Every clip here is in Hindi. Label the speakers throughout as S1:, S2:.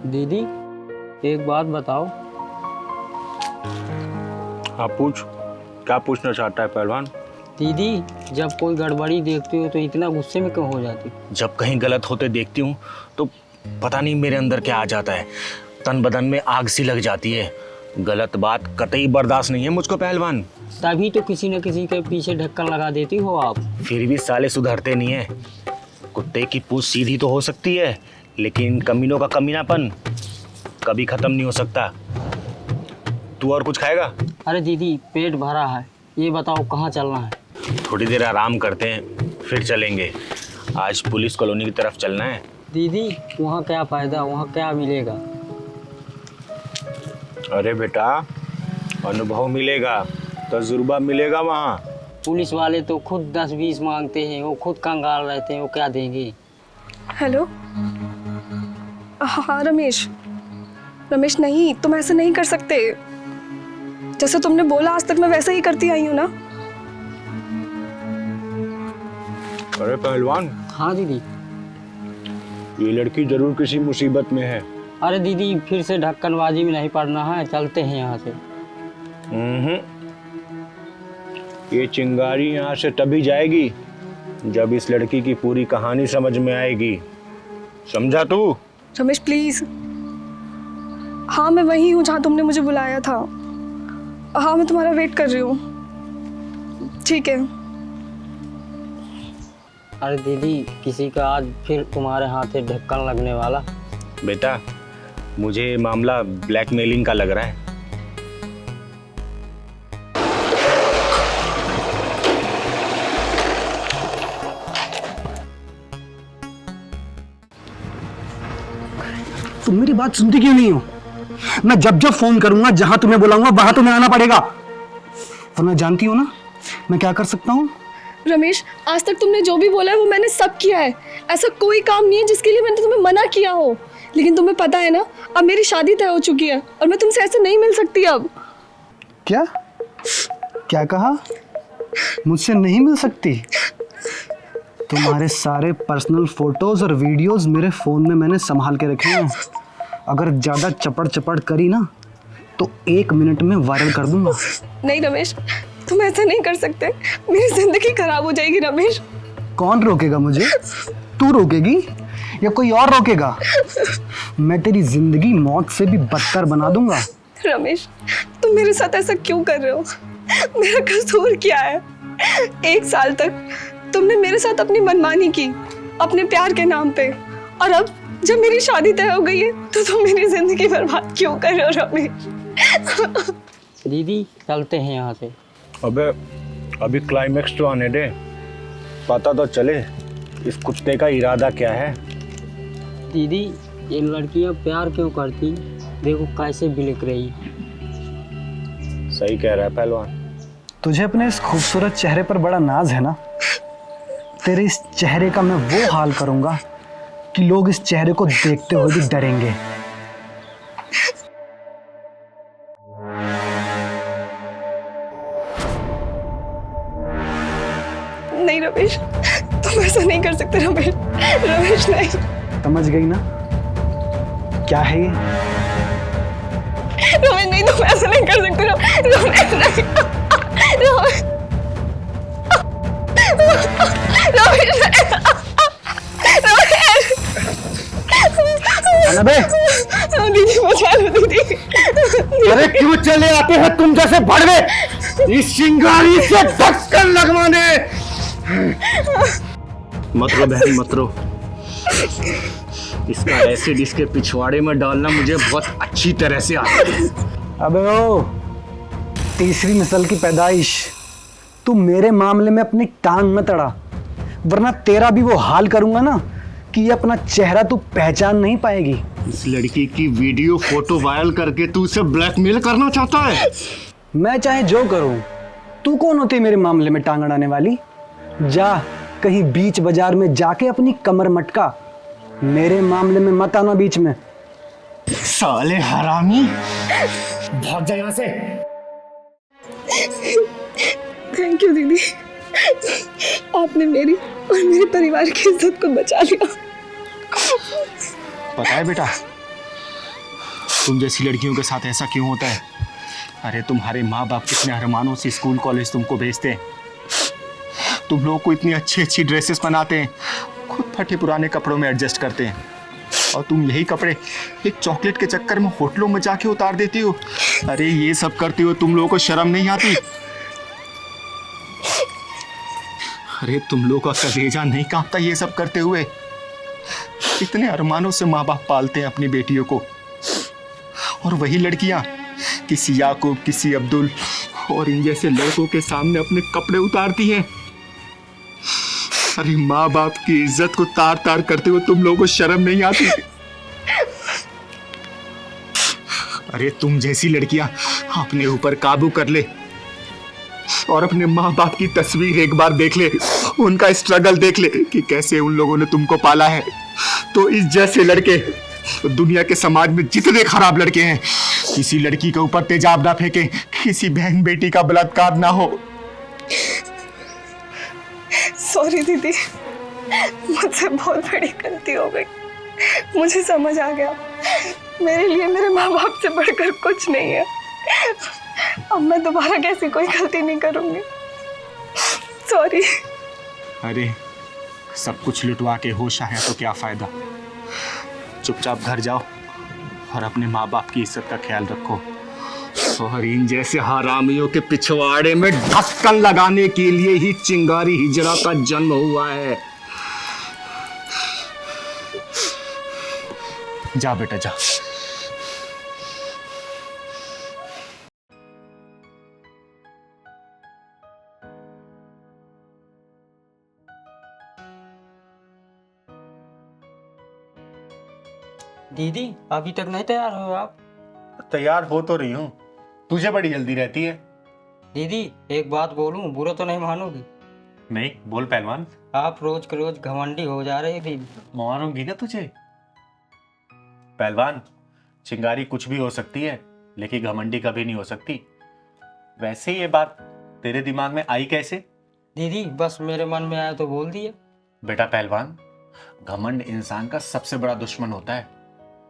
S1: दीदी एक बात बताओ।
S2: हाँ पूछ, क्या पूछना चाहता है पहलवान?
S1: दीदी जब कोई गड़बड़ी देखती हो तो इतना गुस्से में क्यों हो जाती?
S2: जब कहीं गलत होते देखती हूँ तो पता नहीं मेरे अंदर क्या आ जाता है, तन बदन में आग सी लग जाती है। गलत बात कतई बर्दाश्त नहीं है मुझको पहलवान।
S1: तभी तो किसी न किसी के पीछे ढक्कन लगा देती हो आप।
S2: फिर भी साले सुधरते नहीं है। कुत्ते की पूंछ सीधी तो हो सकती है, लेकिन कमीनों का कमीनापन कभी खत्म नहीं हो सकता। तू और कुछ खाएगा?
S1: अरे दीदी पेट भरा है, ये बताओ कहाँ चलना है?
S2: थोड़ी देर आराम करते हैं फिर चलेंगे। आज पुलिस कॉलोनी की तरफ चलना है।
S1: दीदी वहाँ क्या फ़ायदा, वहाँ क्या मिलेगा?
S2: अरे बेटा, अनुभव मिलेगा, तजुर्बा मिलेगा वहाँ।
S1: पुलिस वाले तो खुद 10-20 मांगते हैं, वो खुद कंगाल रहते हैं, वो क्या देंगे?
S3: हेलो। हाँ रमेश, रमेश नहीं, तुम ऐसे नहीं कर सकते। जैसे तुमने बोला आज तक मैं वैसे ही करती आई हूँ ना।
S2: अरे पहलवान।
S1: हाँ दीदी।
S2: ये लड़की जरूर किसी मुसीबत में है।
S1: अरे दीदी फिर से ढक्कनबाजी में नहीं पड़ना है, चलते हैं यहाँ से।
S2: ये चिंगारी यहाँ से तभी जाएगी जब इस लड़की की पूरी कहानी समझ में आएगी, समझा तू?
S3: रमेश प्लीज। हाँ मैं वही हूँ जहाँ तुमने मुझे बुलाया था। हाँ मैं तुम्हारा वेट कर रही हूँ। ठीक है।
S1: अरे दीदी किसी का आज फिर तुम्हारे हाथ ढक्कन लगने वाला।
S2: बेटा मुझे मामला ब्लैकमेलिंग का लग रहा है।
S4: तुम मेरी बात सुनती क्यों नहीं हो? मैं जब जब फोन करूंगा, जहां तुम्हें बुलाऊंगा वहां तुम्हें आना पड़ेगा, वरना जानती हो ना मैं क्या कर सकता हूँ।
S3: रमेश आज तक तुमने जो भी बोला है वो मैंने सब किया है। ऐसा कोई काम नहीं है जिसके लिए मैंने तुम्हें मना किया हो। लेकिन तुम्हें पता है ना, अब मेरी शादी तय हो चुकी है और मैं तुमसे ऐसे नहीं मिल सकती अब।
S4: क्या क्या कहा? मुझसे नहीं मिल सकती? तुम्हारे सारे पर्सनल फोटोज और वीडियोस मेरे फोन में मैंने संभाल के रखे हैं। अगर ज्यादा चपड़ चपड़ करी ना तो 1 मिनट में वायरल कर दूंगा।
S3: नहीं रमेश, तुम ऐसा नहीं कर सकते। मेरी जिंदगी खराब हो जाएगी रमेश।
S4: कौन रोकेगा मुझे? तू रोकेगी या कोई और रोकेगा? मैं तेरी जिंदगी मौत से भी बदतर बना दूंगा।
S3: रमेश तुम मेरे साथ ऐसा क्यों कर रहे हो? मेरा कसूर क्या है? 1 साल तक तुमने मेरे साथ अपनी मनमानी की अपने प्यार के नाम पे, और अब जब मेरी शादी तय हो गई है तो तुम मेरी जिंदगी बर्बाद क्यों कर रहे हो रमेश?
S1: दीदी चलते हैं यहाँ से।
S2: अबे अभी क्लाइमेक्स तो आने दे, पता तो चले इस कुत्ते का इरादा क्या है।
S1: दीदी ये लड़कियाँ प्यार क्यों करती, देखो कैसे बिलक रही।
S2: सही कह रहा है पहलवान।
S4: तुझे अपने इस खूबसूरत चेहरे पर बड़ा नाज है ना? तेरे इस चेहरे का मैं वो हाल करूंगा कि लोग इस चेहरे को देखते हुए भी डरेंगे।
S3: नहीं रमेश, तुम ऐसा नहीं कर सकते रमेश। रमेश नहीं।
S4: समझ गई ना क्या है ये?
S3: रमेश नहीं, तुम ऐसा नहीं कर सकते। रमेश नहीं। रमेश
S4: अनबे,
S3: दीदी बचा लो दीदी।
S4: अरे क्यों चले आते हैं तुम जैसे भड़वे इस चिंगारी से ढक्कन लगवाने?
S2: मत रो बहन मत रो, इसका एसिड इसके पिछवाड़े में डालना मुझे बहुत अच्छी तरह से आता है।
S4: अबे ओ, तीसरी नस्ल की पैदाइश, तू मेरे मामले में अपनी टांग मत अड़ा, वरना तेरा भी वो हाल करूंगा ना कि ये अपना चेहरा तू पहचान नहीं पाएगी।
S2: इस लड़की की वीडियो फोटो वायरल करके तू उसे ब्लैकमेल करना चाहता है?
S4: मैं चाहे जो करूं, तू कौन होती है मेरे मामले में टांग अड़ाने वाली? जा कहीं बीच बाजार में जाके अपनी कमर मटका, मेरे मामले में मत आना बीच में।
S2: साले हरामी, भाग जा यहाँ से।
S3: थैंक यू दीदी, आपने मेरी और मेरे परिवार की इज्जत को बचा लिया।
S4: पता है बेटा,
S2: तुम जैसी लड़कियों के साथ ऐसा क्यों होता है? अरे तुम्हारे माँ बाप कितने अरमानों से स्कूल कॉलेज तुमको भेजते हैं, तुम लोग को इतनी अच्छी अच्छी ड्रेसेस बनाते हैं, खुद फटे पुराने कपड़ों में एडजस्ट करते हैं, और तुम यही कपड़े एक चॉकलेट के चक्कर में होटलों में जाके उतार देती हो। अरे ये सब करते हो तुम लोगों को शर्म नहीं आती? अरे तुम लोग का कलेजा नहीं कांपता ये सब करते हुए? इतने अरमानों से माँ बाप पालते हैं अपनी बेटियों को, और वही लड़कियां किसी याकूब, किसी अब्दुल और इन जैसे लड़कों के सामने अपने कपड़े उतारती हैं। अरे माँ बाप की इज्जत को तार तार करते हुए तुम लोगों को शर्म नहीं आती? अरे तुम जैसी लड़कियां अपने ऊपर काबू कर ले और अपने माँ बाप की तस्वीर एक बार देख ले, उनका स्ट्रगल देख ले कि कैसे उन लोगों ने तुमको पाला है, तो इस जैसे लड़के दुनिया के समाज में जितने खराब लड़के हैं, किसी लड़की के ऊपर तेजाब ना फेंके, किसी बहन बेटी का बलात्कार ना हो।
S3: सॉरी दीदी, मुझसे बहुत बड़ी गलती हो गई। मुझे समझ आ गया मेरे लिए मेरे माँ बाप से बढ़कर कुछ नहीं है। अब मैं दोबारा कैसी कोई गलती नहीं करूंगी। सॉरी।
S2: अरे सब कुछ लुटवा के होश आया तो क्या फायदा? चुपचाप घर जाओ और अपने माँ बाप की इज्जत का ख्याल रखो, और इन जैसे हरामियों के पिछवाड़े में ढक्कन लगाने के लिए ही चिंगारी हिजरा का जन्म हुआ है। जा बेटा जा।
S1: दीदी अभी तक नहीं तैयार हो आप?
S2: तैयार हो तो रही हूँ, तुझे बड़ी जल्दी रहती है।
S1: दीदी एक बात बोलूं, बुरा तो नहीं मानोगी?
S2: नहीं बोल पहलवान।
S1: आप रोज के रोज घमंडी हो जा रहे दीदी।
S2: मारूंगी ना तुझे। पहलवान, चिंगारी कुछ भी हो सकती है लेकिन घमंडी कभी नहीं हो सकती। वैसे ये बात तेरे दिमाग में आई कैसे?
S1: दीदी बस मेरे मन में आया तो बोल दिया।
S2: बेटा पहलवान, घमंड इंसान का सबसे बड़ा दुश्मन होता है,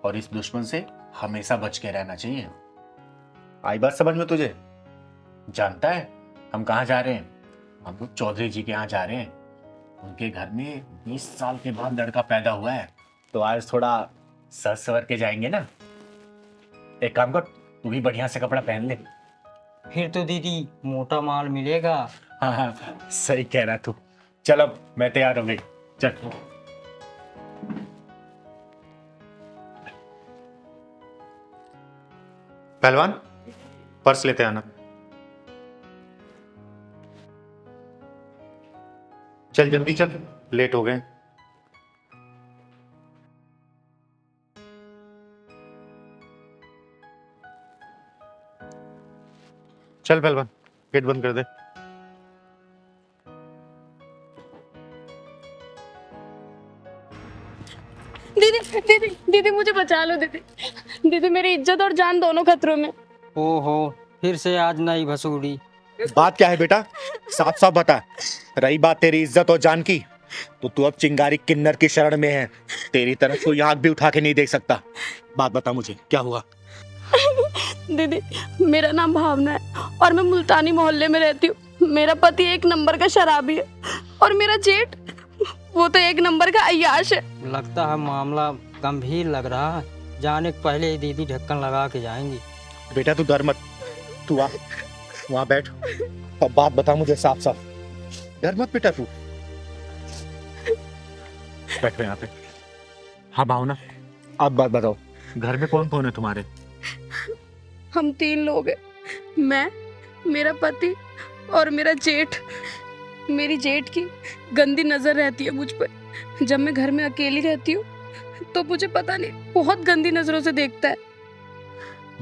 S2: और इस दुश्मन से हमेशा बच के रहना चाहिए। आई बात समझ में तुझे? जानता है हम कहाँ जा रहे हैं? हम लोग चौधरी जी के यहाँ जा रहे हैं। उनके घर में 20 साल के बाद लड़का पैदा हुआ है, तो आज थोड़ा सज सवर के जाएंगे ना। एक काम कर, तू भी बढ़िया से कपड़ा पहन ले।
S1: फिर तो दीदी मोटा माल मिलेगा।
S2: हाँ हाँ सही कह रहा तू। चल अब मैं तैयार हो गई, चल। पहलवान पर्स लेते आना। चल जल्दी चल, लेट हो गए। चल पहलवान, गेट बंद कर दे।
S5: दीदी दीदी दीदी मुझे बचा लो दीदी। दीदी मेरी इज्जत और जान दोनों खतरों में।
S1: ओहो फिर से आज नई भसूड़ी।
S2: बात क्या है बेटा, साफ साफ बता। रही बात तेरी इज्जत और जान की, तो तू अब चिंगारी किन्नर की शरण में है। तेरी तरफ कोई आंख भी उठा के नहीं देख सकता। बात बता मुझे, क्या हुआ?
S5: दीदी मेरा नाम भावना है और मैं मुल्तानी मोहल्ले में रहती हूँ। मेरा पति एक नंबर का शराबी है और मेरा जेठ वो तो एक नंबर का अय्याश है।
S1: लगता है मामला गंभीर लग रहा है। जाने के पहले ही दीदी ढक्कन लगा के जाएंगी।
S2: बेटा तू डर मत, तू आ वहां बैठ और बात बता मुझे साफ साफ। डर मत बेटा, तू बैठो यहाँ पे। हाँ भावना, अब बात बताओ, घर में कौन कौन है तुम्हारे?
S5: हम 3 लोग हैं, मैं, मेरा पति और मेरा जेठ। मेरी जेठ की गंदी नजर रहती है मुझ पर। जब मैं घर में अकेली रहती हूँ तो मुझे पता नहीं बहुत गंदी नजरों से देखता है।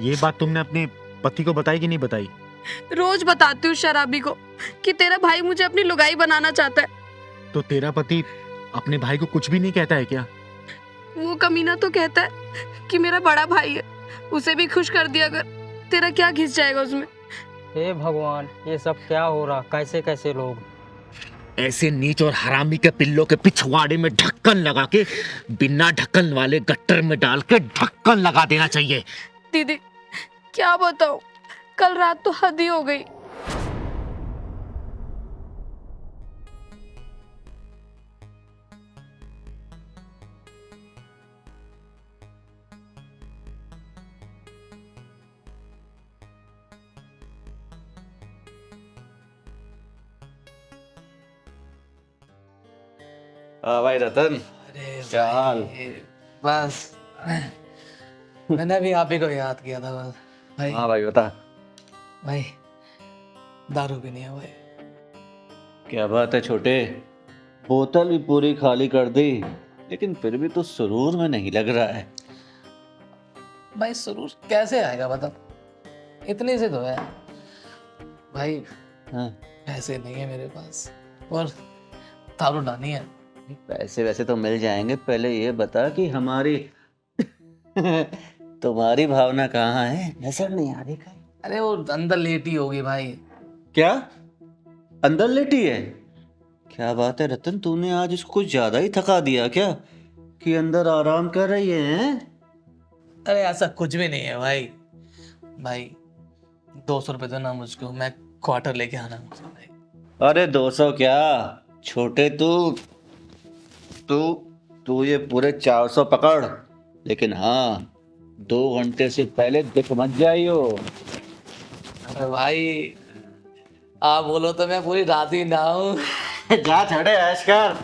S2: ये बात तुमने अपने पति को बताई कि नहीं बताई?
S5: रोज बताती हूँ शराबी को कि तेरा भाई मुझे अपनी लुगाई बनाना चाहता है।
S2: तो तेरा पति अपने भाई को कुछ भी नहीं कहता है क्या?
S5: वो कमीना तो कहता है कि मेरा बड़ा भाई है, उसे भी खुश कर दिया अगर, तेरा क्या घिस जाएगा उसमें।
S1: हे भगवान, ये सब क्या हो रहा? कैसे कैसे लोग?
S2: ऐसे नीच और हरामी के पिल्लों के पिछवाड़े में ढक्कन लगा के बिना ढक्कन वाले गट्टर में डाल के ढक्कन लगा देना चाहिए।
S5: दीदी क्या बताऊं, कल रात तो हद ही हो गई।
S6: हाँ भाई रतन,
S7: अरे
S6: क्या हाल?
S7: बस मैंने भी आप ही को याद किया था बस भाई।
S6: हाँ भाई बता।
S7: भाई दारू भी नहीं है भाई।
S6: क्या बात है छोटे, बोतल भी पूरी खाली कर दी, लेकिन फिर भी तो सुरूर में नहीं लग रहा है।
S7: भाई सुरूर कैसे आएगा बता, इतनी से तो है भाई।
S6: हाँ,
S7: पैसे नहीं है मेरे पास और दारू डानी है।
S6: पैसे वैसे तो मिल जाएंगे, पहले ये बता कि हमारी तुम्हारी भावना कहाँ है, नजर नहीं आ रही कहीं।
S7: अरे वो अंदर लेटी होगी भाई।
S6: क्या अंदर लेटी है? क्या बात है रतन, तूने आज उसको कुछ ज्यादा ही थका दिया क्या कि अंदर आराम कर रही है?
S7: अरे ऐसा कुछ भी नहीं है भाई। भाई 200 रुपये दो ना मुझको, मैं क्वार्टर लेके आना मुझे भाई।
S6: अरे 200 क्या छोटे, तू तू तू ये पूरे 400 पकड़, लेकिन हाँ 2 घंटे से पहले दिख मत जाइयो।
S7: अरे भाई आप बोलो तो मैं पूरी रात ही ना हूँ।
S6: जा छोटे ऐश कर।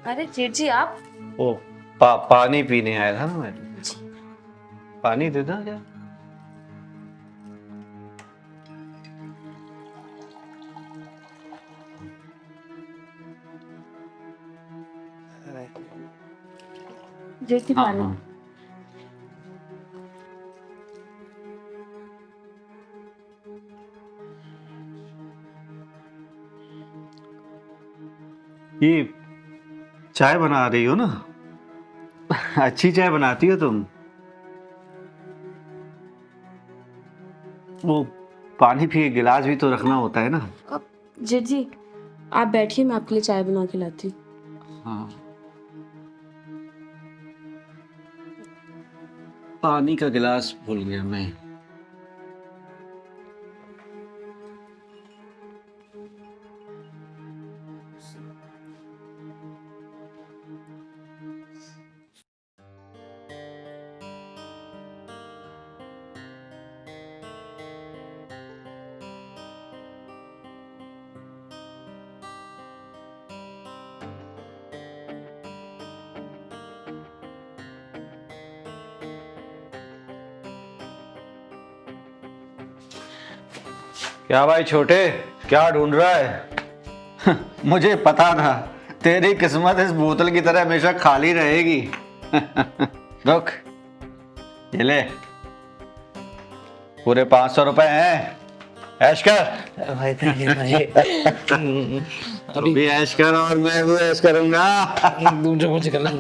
S5: अरे जेठ जी आप
S6: ओ पानी पीने आया था ना मैं। पानी दे दो क्या?
S5: जेठ जी
S6: हाँ,
S5: पानी।
S6: हाँ। ये चाय बना रही हो ना? अच्छी चाय बनाती हो तुम। वो पानी भी गिलास भी तो रखना होता है ना।
S5: अब जेठ जी आप बैठिए, मैं आपके लिए चाय बना के लाती हूँ।
S6: हाँ, पानी का गिलास भूल गया मैं। क्या भाई छोटे, क्या ढूंढ रहा है? मुझे पता था तेरी किस्मत इस बोतल की तरह हमेशा खाली रहेगी। रुक, ये ले, पूरे 500 रुपए हैं, ऐश कर।
S7: भाई thank you भाई।
S6: तू भी ऐश कर और मैं भी ऐश करूंगा।
S7: दूसरा कुछ करना।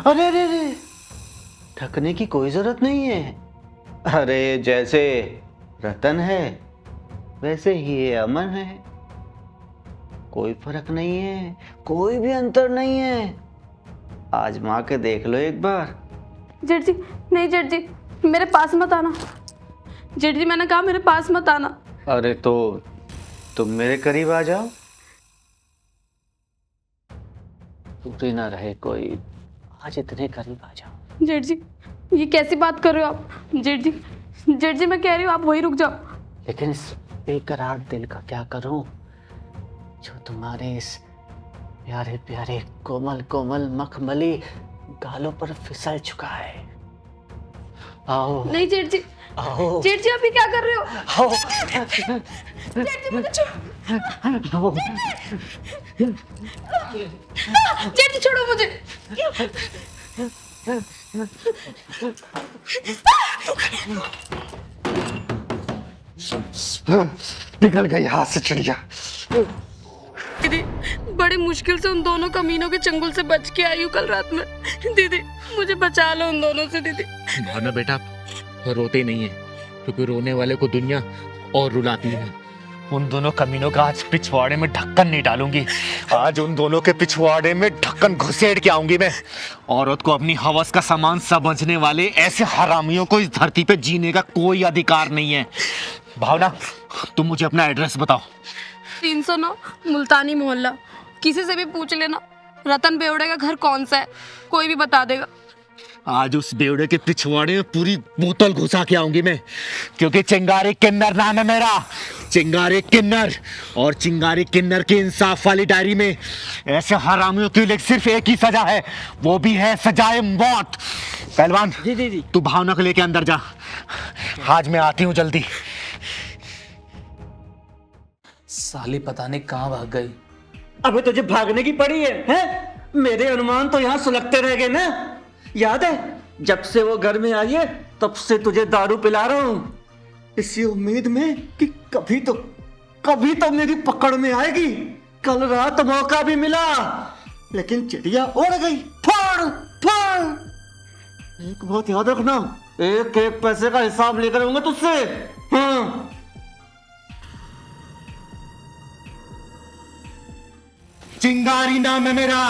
S6: अरे अरे अरे, थकने की कोई जरूरत नहीं है। अरे जैसे रतन है वैसे ही ये अमन है, कोई फर्क नहीं है, कोई भी अंतर नहीं है। आजमा के देख लो एक बार।
S5: जेठ जी नहीं, जेठ जी मेरे पास मत आना। जेठ जी मैंने कहा मेरे पास मत आना।
S6: अरे तो तुम मेरे करीब आ जाओ, टूटे ना रहे कोई, आज इतने करीब आ जाओ।
S5: जेठ जी ये कैसी बात कर रहे हो आप? जेठ जी मैं कह रही हूँ आप वहीं रुक जाओ।
S6: लेकिन इस बेकरार दिल का क्या करूं जो तुम्हारे इस प्यारे प्यारे कोमल कोमल मखमली गालों पर फिसल चुका है।
S1: आओ
S5: नहीं जेठ जी,
S1: आओ
S5: जेठ जी आप ये क्या कर रहे हो?
S1: आओ
S5: जेठ जी मुझे छोड़ो,
S1: आओ
S5: जेठ जी छोड़ो मुझे।
S4: निकल गई हाथ से चिड़िया।
S5: दीदी बड़ी मुश्किल से उन दोनों कमीनों के चंगुल से बच के आई हूँ कल रात में। दीदी मुझे बचा लो उन दोनों से दीदी।
S2: भावना बेटा, रोते नहीं है, क्योंकि रोने वाले को दुनिया और रुलाती है। उन दोनों कमीनों का आज पिछवाड़े में ढक्कन नहीं डालूंगी। आज उन दोनों के पिछवाड़े में ढक्कन घुसेड़ के आऊंगी मैं। औरत को अपनी हवस का सामान समझने वाले ऐसे हरामियों को इस धरती पे जीने का कोई अधिकार नहीं है। भावना, तुम मुझे अपना एड्रेस बताओ।
S5: 309 मुल्तानी मोहल्ला। किसी से भी पूछ लेना रतन बेवड़े का घर कौन सा है, कोई भी बता देगा।
S2: आज उस बेवड़े के पिछवाड़े में पूरी बोतल घुसा के आऊंगी मैं, क्योंकि चिंगारी किन्नर नाम है मेरा, चिंगारी किन्नर। और चिंगारी किन्नर की इंसाफ वाली डायरी में ऐसे हरामियों के लिए सिर्फ एक ही सजा है, वो भी है सजाए मौत। पहलवान
S1: जी दीदी।
S2: तू भावना को लेके अंदर जा, आज मैं आती हूँ जल्दी।
S7: साली पता नहीं कहाँ भाग गई।
S8: अबे तुझे भागने की पड़ी है, हैं? मेरे अनुमान तो यहाँ सुलगते रह गए ना। याद है जब से वो घर में आई है तब से तुझे दारू पिला रहा हूँ, इसी उम्मीद में कि कभी तो मेरी पकड़ में आएगी। कल रात मौका भी मिला, लेकिन चिड़िया उड़ गई। फाड़ फाड़। एक बात याद रखना, एक एक पैसे का हिसाब लेकर आऊंगा तुझसे। हाँ
S2: चिंगारी नाम है मेरा,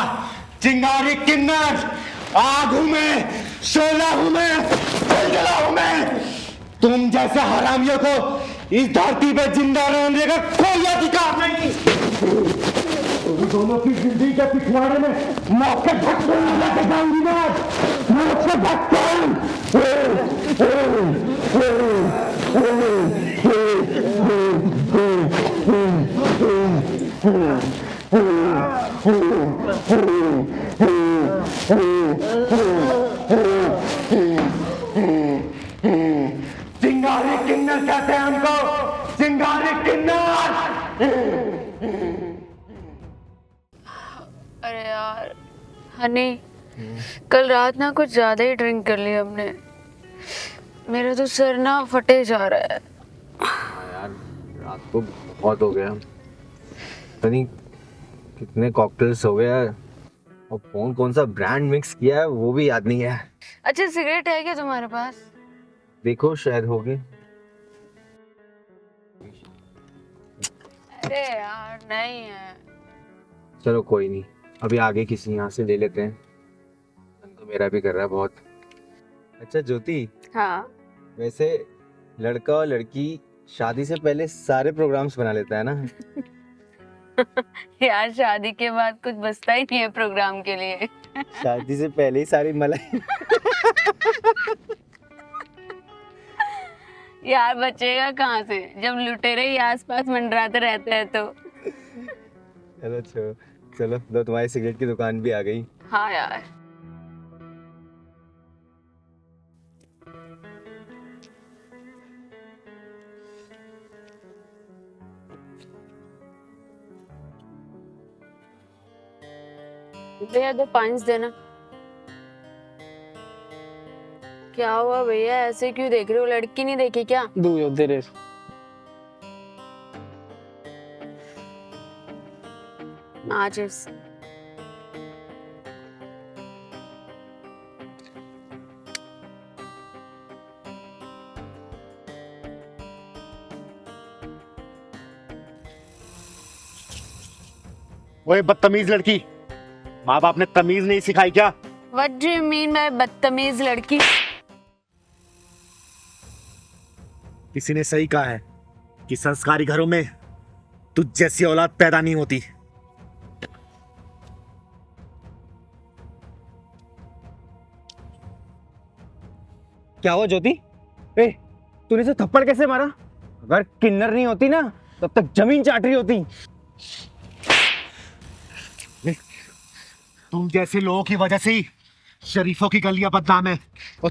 S2: चिंगारी किन्नर। आग हूं मैं, शोला हूं मैं, जला हूं मैं। तुम जैसे हरामियों को इस धरती पे जिंदा रहने का कोई अधिकार नहीं। तुम दोनों की जिंदगी के पिछवाड़े में मौत के ढक्कन लेके जाऊंगी मैं, मौत के ढक्कन। चिंगारी किन्नर कहते हैं हमको, चिंगारी किन्नर।
S5: अरे यार हनी, कल रात ना कुछ ज्यादा ही ड्रिंक कर लिया हमने। मेरा तो सर ना फटे जा रहा है।
S9: यार रात को बहुत हो गया, पता नहीं कितने कॉकटेल्स हो गए यार, और कौन सा ब्रांड मिक्स किया है वो भी याद नहीं है।
S5: अच्छा सिगरेट है क्या तुम्हारे पास?
S9: देखो शायद हो गए।
S5: अरे यार नहीं है।
S9: चलो कोई नहीं, अभी आगे किसी यहाँ से ले लेते हैं, मन तो मेरा भी कर रहा है बहुत। अच्छा ज्योति,
S5: हाँ
S9: वैसे लड़का और लड़की शादी से पहले सारे प्रोग्राम्स बना लेता है ना।
S5: यार शादी के बाद कुछ बचता ही नहीं है प्रोग्राम के लिए।
S9: शादी से पहले ही सारी मलाई।
S5: यार बचेगा कहाँ से जब लुटेरे ही आसपास मंडराते रहते हैं तो।
S9: चलो चलो लो, तुम्हारी सिगरेट की दुकान भी आ गई।
S5: हाँ यार भैया 2 पांच देना। क्या हुआ भैया, ऐसे क्यों देख रहे हो? लड़की नहीं देखी क्या?
S1: दो यो दे रे।
S5: माचिस।
S2: ओए बदतमीज लड़की, माँ बाप ने तमीज नहीं सिखाई क्या?
S5: What do you mean by बदतमीज लड़की?
S2: किसी ने सही कहा है कि संस्कारी घरों में तुझ जैसी औलाद पैदा नहीं होती।
S4: क्या हुआ ज्योति? ए, तूने इसे थप्पड़ कैसे मारा? अगर किन्नर नहीं होती ना तब तक जमीन चाट रही होती।
S2: तुम जैसे लोगों की वजह से ही शरीफों की गलियां बदनाम है, और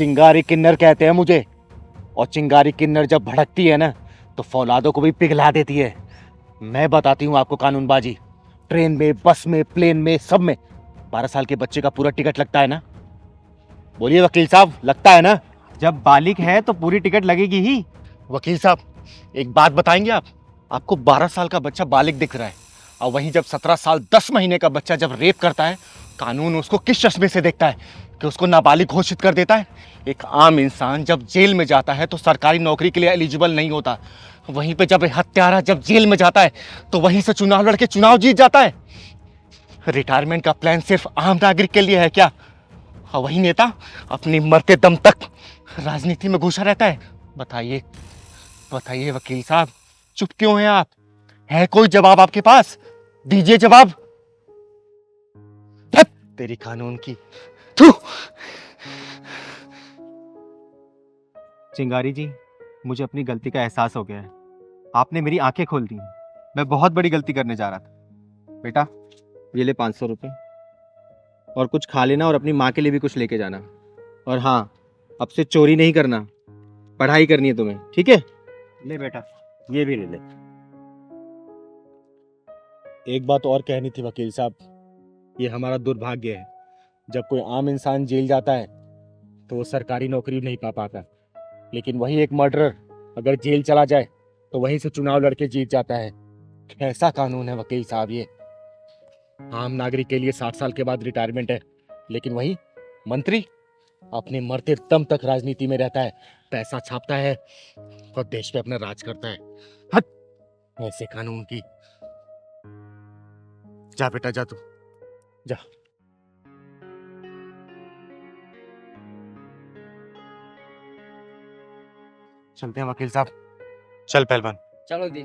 S9: चिंगारी किन्नर कहते हैं मुझे, और चिंगारी किन्नर जब भड़कती है ना तो फौलादों को भी पिघला देती है। मैं बताती हूँ आपको कानूनबाजी, ट्रेन में, बस में, प्लेन में, सब में 12 साल के बच्चे का पूरा टिकट लगता है ना? बोलिए वकील साहब, लगता है ना?
S10: जब बालिग है तो पूरी टिकट लगेगी ही।
S9: वकील साहब एक बात बताएंगे आप, आपको 12 साल का बच्चा बालिग दिख रहा है, और वहीं जब 17 साल 10 महीने का बच्चा जब रेप करता है, कानून उसको किस चश्मे से देखता है कि उसको नाबालिग घोषित कर देता है? एक आम इंसान जब जेल में जाता है तो सरकारी नौकरी के लिए एलिजिबल नहीं होता, वहीं पे जब हत्यारा जब जेल में जाता है तो वहीं से चुनाव लड़के चुनाव जीत जाता है। रिटायरमेंट का प्लान सिर्फ आम नागरिक के लिए है क्या? और वही नेता अपनी मरते दम तक राजनीति में घुसा रहता है। बताइए बताइए वकील साहब, चुप क्यों हैं आप? है कोई जवाब आपके पास? दीजिए जवाब। धत तेरी कानून की। थू।
S10: चिंगारी जी, मुझे अपनी गलती का एहसास हो गया है। आपने मेरी आंखें खोल दी। मैं बहुत बड़ी गलती करने जा रहा था। बेटा ये ले 500 रुपये, और कुछ खा लेना और अपनी माँ के लिए भी कुछ लेके जाना। और हाँ, अब से चोरी नहीं करना, पढ़ाई करनी है तुम्हें, ठीक है?
S9: ले बेटा, ये भी ले ले। एक बात और कहनी थी वकील साहब, ये हमारा दुर्भाग्य है, जब कोई आम इंसान जेल जाता है तो वो सरकारी नौकरी नहीं पा पाता, लेकिन वही एक मर्डरर अगर जेल चला जाए तो वहीं से चुनाव लड़के जीत जाता है। कैसा कानून है वकील साहब ये? आम नागरिक के लिए 60 साल के बाद रिटायरमेंट है, लेकिन वही मंत्री अपने मरते दम तक राजनीति में रहता है, पैसा छापता है और देश पे अपना राज करता है। हट ऐसे कानून की। जा बेटा जा, तू जा। चलते हैं वकील साहब।
S10: चल पहलवान।
S1: चलो दी।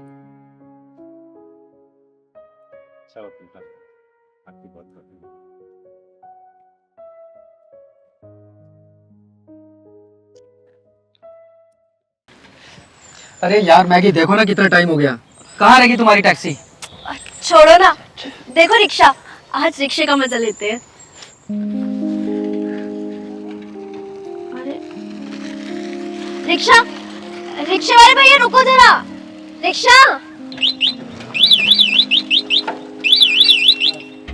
S9: चलो वकील साहब, आपकी बात करते हैं।
S11: अरे यार मैगी, देखो ना कितना टाइम हो गया, कहाँ रहेगी तुम्हारी टैक्सी?
S3: छोड़ो ना, देखो रिक्शा, आज रिक्शे का मजा लेते हैं। अरे रिक्शा, रिक्शे वाले भैया रुको जरा, रिक्शा।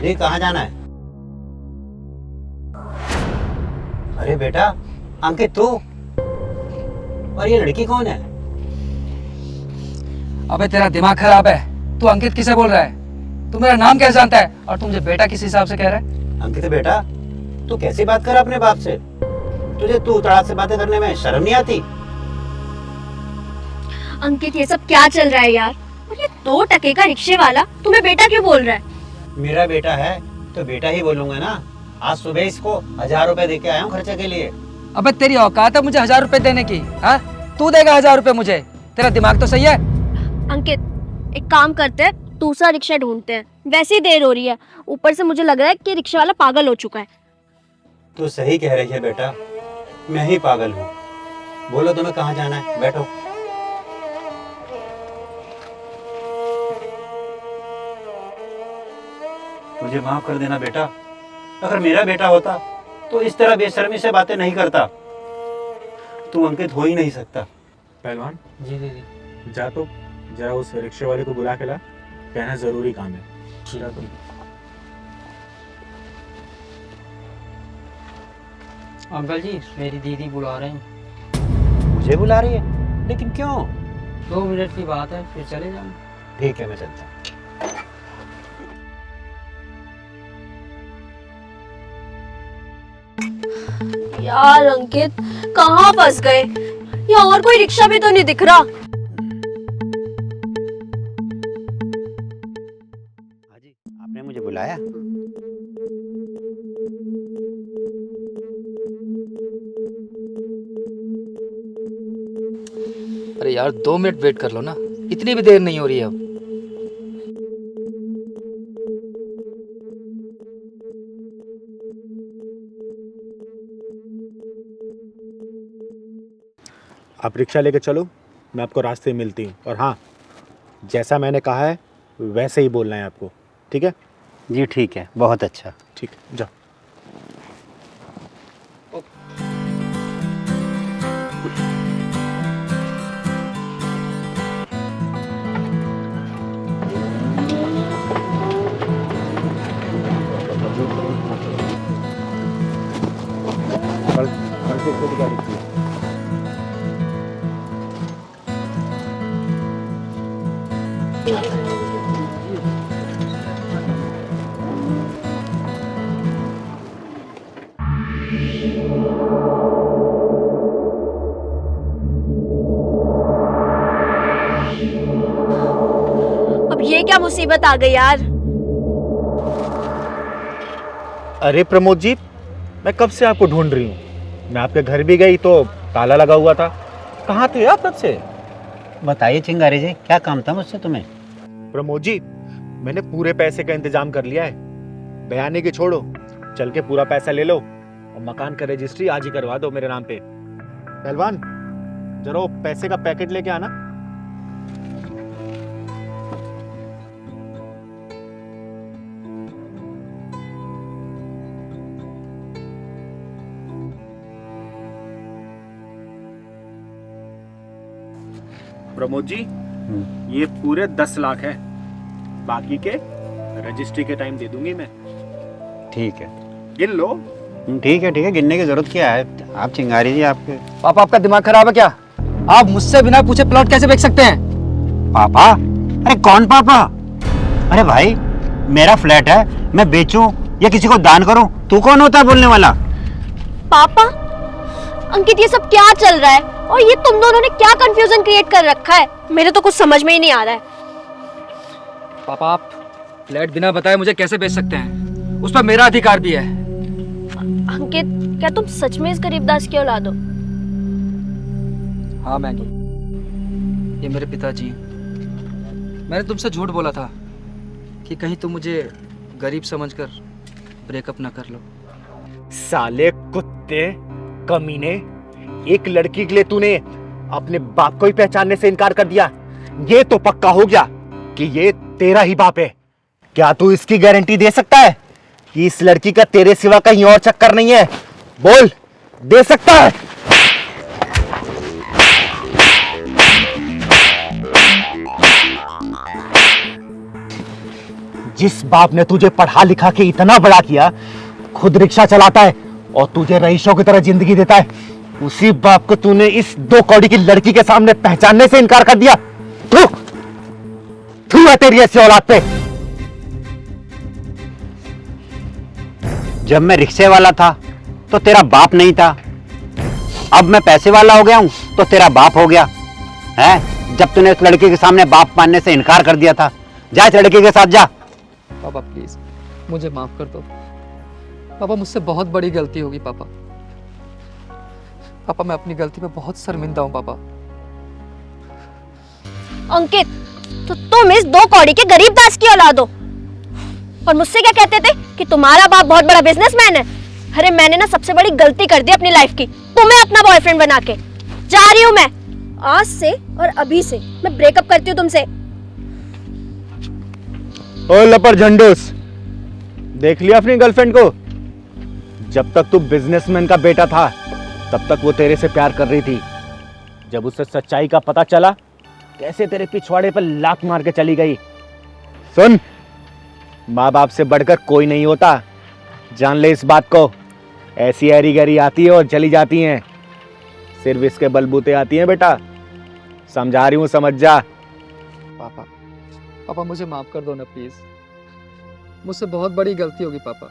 S6: ये कहाँ जाना है? अरे बेटा अंकित, तू? और ये लड़की कौन है?
S11: अबे तेरा दिमाग खराब है, तू अंकित किसे बोल रहा है? तू मेरा नाम कैसे जानता है, और तू मुझे बेटा किस हिसाब से कह रहा है?
S6: अंकित बेटा, तू कैसी बात कर अपने बाप से? तुझे तू तड़ाक से बातें करने में शर्म नहीं आती?
S3: अंकित ये सब क्या चल रहा है यार? और ये 2 टके का रिक्शे वाला तुम्हें बेटा क्यों बोल रहा है?
S6: मेरा बेटा है तो बेटा ही बोलूंगा ना। आज सुबह इसको 1000 रुपए दे के आया हूँ खर्चे के लिए।
S11: अबे तेरी औकात है मुझे 1000 रुपए देने की? हाँ, तू देगा 1000 रुपए मुझे? तेरा दिमाग तो सही है?
S3: अंकित एक काम करते हैं, दूसरा रिक्शा ढूंढते हैं, वैसे ही देर हो रही है, ऊपर से मुझे लग रहा है कि रिक्शा वाला पागल हो चुका है।
S6: तू सही कह रही है बेटा, मैं ही पागल हूँ। बोलो तुम्हें कहाँ जाना है, बैठो। मुझे माफ कर देना बेटा, अगर मेरा बेटा होता तो इस तरह बेशर्मी से बातें नहीं करता। तू अंकित हो ही नहीं सकता।
S2: पहलवान
S1: जी दीदी।
S2: जा तो जरा उस रिक्शे वाले को बुला के ला, कहना जरूरी काम है। जा तुम।
S1: अंकल जी मेरी दीदी बुला रहे हैं।
S6: मुझे बुला रही है? लेकिन क्यों?
S1: 2 मिनट की बात है, फिर चले जाऊँ।
S6: ठीक है मैं चलता हूँ।
S3: यार अंकित कहाँ फंस गए? यहाँ और कोई रिक्शा भी तो नहीं दिख रहा।
S6: हाजी, आपने मुझे बुलाया?
S11: अरे यार 2 मिनट वेट कर लो ना, इतनी भी देर नहीं हो रही है अब।
S2: आप रिक्शा लेके चलो, मैं आपको रास्ते में मिलती हूँ। और हाँ, जैसा मैंने कहा है वैसे ही बोलना है आपको, ठीक है?
S6: जी ठीक है, बहुत अच्छा।
S2: ठीक है, जाओ।
S10: देखो क्या दिखती है।
S12: अब ये क्या मुसीबत आ गई यार।
S10: अरे प्रमोद जी, मैं कब से आपको ढूंढ रही हूँ। मैं आपके घर भी गई तो ताला लगा हुआ था। कहाँ थे आप कब से?
S6: बताइए चिंगारी जी, क्या काम था मुझसे तुम्हें?
S10: प्रमोद जी, मैंने पूरे पैसे का इंतजाम कर लिया है। बयाने की छोड़ो, चल के पूरा पैसा ले लो और मकान का रजिस्ट्री आज ही करवा दो मेरे नाम पे। पहलवान, जरा वो पैसे का पैकेट लेके आना। प्रमोद जी, ये पूरे 10 लाख है। बाकी के रजिस्ट्री के टाइम दे दूंगी मैं।
S6: ठीक है,
S10: गिन लो।
S6: ठीक है ठीक है, गिनने की जरूरत क्या है। आप चिंगारी जी, आपके
S11: पापा आपका दिमाग खराब है क्या? आप मुझसे बिना पूछे प्लॉट कैसे बेच सकते हैं?
S6: पापा? अरे कौन पापा? अरे भाई, मेरा फ्लैट है, मैं बेचूं या किसी को दान करूं, तू कौन होता है बोलने वाला?
S12: पापा, अंकित ये सब क्या चल रहा है और ये तुम दोनों ने क्या कंफ्यूजन क्रिएट कर रखा है? मेरे तो कुछ समझ में ही नहीं आ रहा है।
S11: पापा, आप फ्लैट बिना बताए मुझे कैसे बेच सकते हैं? उस पर मेरा अधिकार भी है।
S12: अंकित, क्या तुम सच में इस गरीबदास की औलाद हो?
S11: हाँ मैगी, ये मेरे पिताजी। मैंने तुमसे झूठ बोला था कि कहीं तुम मुझे गरीब समझकर ब्रेकअप ना कर लो।
S10: साले कुत्ते, कमीने, एक लड़की के लिए तूने अपने बाप को ही पहचानने से इनकार कर दिया। ये तो पक्का हो गया कि ये तेरा ही बाप है। क्या तू इसकी गारंटी दे सकता है कि इस लड़की का तेरे सिवा कहीं और चक्कर नहीं है? बोल, दे सकता है? जिस बाप ने तुझे पढ़ा लिखा के इतना बड़ा किया, खुद रिक्शा चलाता है और तुझे रईसों की तरह जिंदगी देता है, उसी बाप को तूने इस 2 कौड़ी की लड़की के सामने पहचानने से इनकार कर दिया। थू है तेरी ऐसी औलाद पे।
S6: जब मैं रिक्शे वाला था तो तेरा बाप नहीं था, अब मैं पैसे वाला हो गया हूं तो तेरा बाप हो गया है। जब तूने उस लड़के के सामने बाप मानने से इनकार कर दिया था, जा इस लड़के के साथ जा।
S11: पापा प्लीज मुझे माफ कर दो। पापा, मुझसे बहुत बड़ी गलती होगी पापा। पापा, मैं अपनी गलती पे बहुत शर्मिंदा हूँ पापा।
S12: अंकित, तो तुम इस 2 कौड़ी के गरीबदास की औलाद हो और मुझसे क्या कहते थे कि तुम्हारा बाप बहुत बड़ा बिजनेसमैन है। अरे मैंने ना सबसे बड़ी गलती कर दी अपनी लाइफ की, तुम्हें अपना बॉयफ्रेंड बना के। जा रही हूँ मैं, आज से और अभी से मैं ब्रेकअप करती हूँ तुमसे।
S10: ओ लपर झंडूस, देख लिया अपनी गर्लफ्रेंड को? जब तक तू बिजनेसमैन का बेटा था तब तक वो तेरे से प्यार कर रही थी। जब उसे सच्चाई का पता चला, कैसे तेरे पिछवाड़े पर लात मार के चली गई। सुन, माँ बाप से बढ़कर कोई नहीं होता, जान ले इस बात को। ऐसी हैरी गैरी आती है और चली जाती हैं, सिर्फ इसके बलबूते आती हैं बेटा। समझा रही हूँ, समझ जा।
S11: पापा, पापा मुझे माफ कर दो ना प्लीज। मुझसे बहुत बड़ी गलती होगी पापा,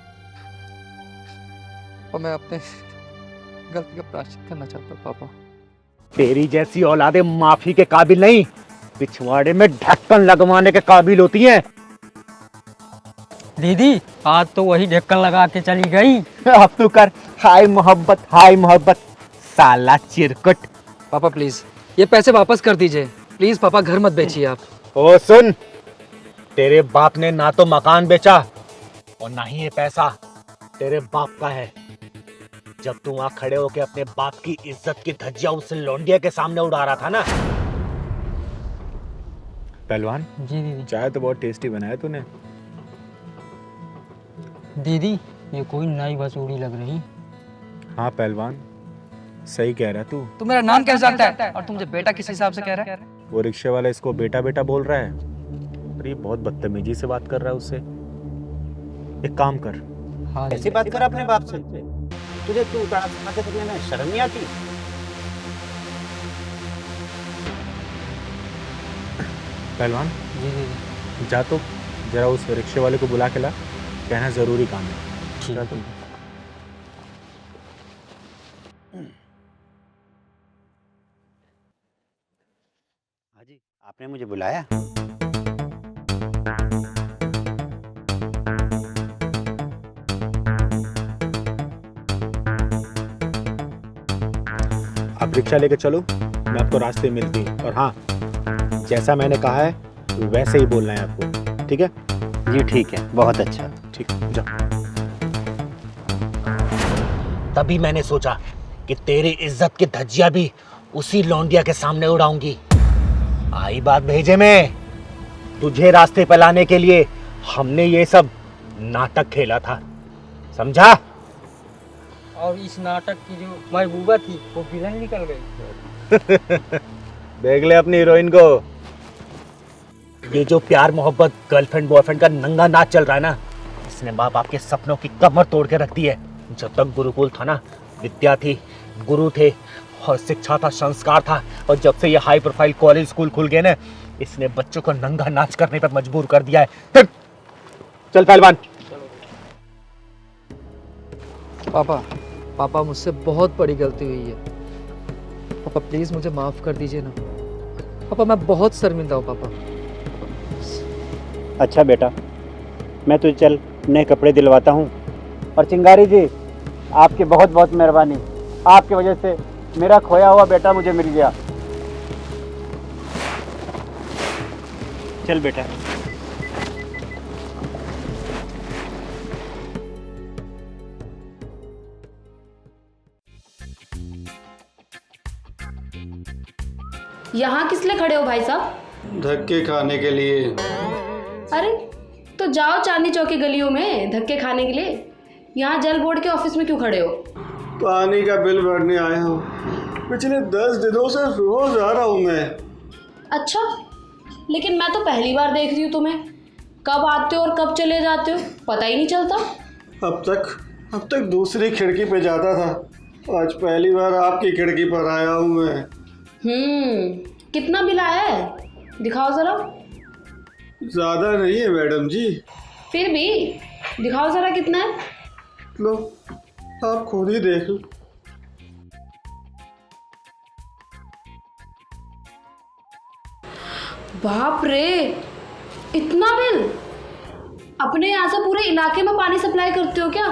S11: और मैं अपने गलती का प्रायश्चित करना चाहता हूँ पापा।
S10: तेरी जैसी औलादे माफी के काबिल नहीं, पिछवाड़े में ढक्कन लगवाने के काबिल होती हैं।
S1: दीदी, आज तो वही ढक्कन लगा के चली गई।
S10: अब तू कर हाय मोहब्बत, हाय मोहब्बत, साला चिरकुट।
S11: पापा प्लीज ये पैसे वापस कर दीजिए प्लीज। पापा, घर मत बेचिए आप।
S10: ओ सुन, तेरे बाप ने ना तो मकान बेचा और ना ही ये पैसा तेरे बाप का है। जब तू वहां खड़े होके अपने बाप की इज्जत की धज्जियां उस लौंडिया के सामने उड़ा रहा था ना। पहलवान
S1: जी दीदी।
S10: चाय तो बहुत टेस्टी बनाया तूने।
S1: दीदी, ये कोई नई वसूली लग रही।
S10: हाँ पहलवान, सही कह रहा तू।
S11: तू मेरा नाम कैसे जानता है और तू मुझे बेटा किस हिसाब से कह रहा है?
S10: वो रिक्शे वाला इसको बेटा बेटा बोल रहा है और ये बहुत बदतमीजी से बात कर रहा है उससे। एक काम कर,
S1: हाँ
S6: ऐसी बात कर अपने बाप से।
S2: तुझे तू उतार समझ करने में शर्म नहीं आती? पहलवान
S1: जी जी
S2: जा तो जरा उस रिक्शे वाले को बुला के ला, कहना जरूरी काम है।
S1: ठीक
S2: जा
S1: है।
S2: तुम।
S13: हाजी, आपने मुझे बुलाया?
S2: आप रिक्शा लेके चलो, मैं आपको रास्ते में मिलती हूँ। और हाँ, जैसा मैंने कहा है वैसे ही बोलना है आपको, ठीक है?
S13: जी ठीक है, बहुत अच्छा।
S2: ठीक है, जाओ।
S14: तभी मैंने सोचा कि तेरी इज्जत की धज्जियां भी उसी लौंडिया के सामने उड़ाऊंगी। आई बात भेजे में, तुझे रास्ते पे लाने के लिए हमने ये सब नाटक खेला था, समझा?
S1: और इस नाटक की जो महबूबा थी वो विलन निकल गई।
S2: देख ले अपनी हीरोइन को।
S14: ये जो प्यार मोहब्बत गर्लफ्रेंड बॉयफ्रेंड का नंगा नाच चल रहा है ना, इसने माँ बाप के सपनों की कमर तोड़ के रख दी है। जब तक गुरुकुल था ना, विद्या थी, गुरु थे और शिक्षा था, संस्कार था। और जब से ये हाई प्रोफाइल कॉलेज स्कूल खुल गए ना, इसने बच्चों को नंगा नाच करने पर मजबूर कर दिया है। चल पहलवान।
S11: पापा मुझसे बहुत बड़ी गलती हुई है। पापा प्लीज मुझे माफ कर दीजिए ना। पापा मैं बहुत शर्मिंदा हूँ पापा।
S13: अच्छा बेटा, मैं तुझे चल नए कपड़े दिलवाता हूँ। और चिंगारी जी, आपकी बहुत बहुत मेहरबानी। आपकी वजह से मेरा खोया हुआ बेटा मुझे मिल गया। चल बेटा।
S5: यहाँ किस लिए खड़े हो भाई साहब?
S4: धक्के खाने के लिए।
S5: अरे तो जाओ चांदनी चौक की गलियों में धक्के खाने के लिए। यहाँ जल बोर्ड के ऑफिस में क्यों खड़े हो?
S4: पानी का बिल भरने आया हूँ। पिछले 10 दिनों से रोज आ रहा हूँ मैं।
S5: अच्छा, लेकिन मैं तो पहली बार देख रही हूँ तुम्हें। कब आते हो और कब चले जाते हो पता ही नहीं चलता।
S4: अब तक दूसरी खिड़की पे जाता था, आज पहली बार आपकी खिड़की पर आया हूँ मैं।
S5: कितना बिल आया है? दिखाओ जरा।
S4: ज्यादा नहीं है मैडम जी।
S5: फिर भी दिखाओ जरा कितना है।
S4: लो, आप खुद ही देख लो।
S5: बाप रे, इतना बिल! अपने यहाँ से पूरे इलाके में पानी सप्लाई करते हो क्या?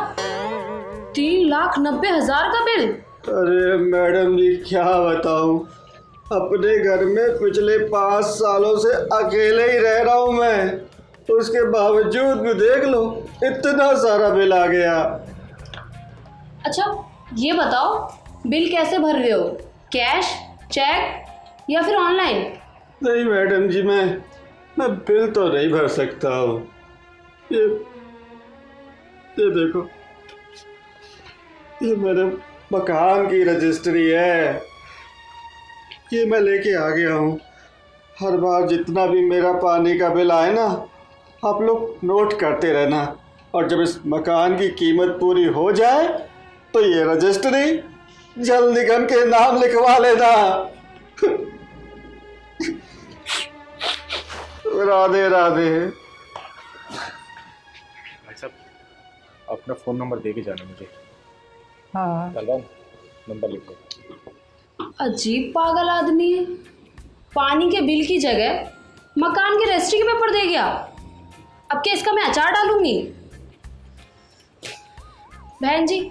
S5: 3,90,000 का बिल।
S4: अरे मैडम जी क्या बताऊं, अपने घर में पिछले 5 सालों से अकेले ही रह रहा हूं मैं, उसके बावजूद भी देख लो इतना सारा बिल आ गया।
S5: अच्छा ये बताओ, बिल कैसे भर रहे हो? कैश, चेक या फिर ऑनलाइन?
S4: नहीं मैडम जी, मैं बिल तो नहीं भर सकता हूँ। ये देखो, ये मेरे मकान की रजिस्ट्री है, ये मैं लेके आ गया हूँ। हर बार जितना भी मेरा पानी का बिल आए ना, आप लोग नोट करते रहना, और जब इस मकान की कीमत पूरी हो जाए तो ये रजिस्ट्री जल निगम के नाम लिखवा लेना। राधे राधे।
S2: भाई साहब, अपना फोन नंबर दे के जाना मुझे।
S11: हाँ।
S2: नंबर लिख लो।
S5: अजीब पागल आदमी है। पानी के बिल की जगह मकान के रजिस्ट्री के पेपर दे गया। अब क्या इसका मैं अचार डालूंगी? बहन जी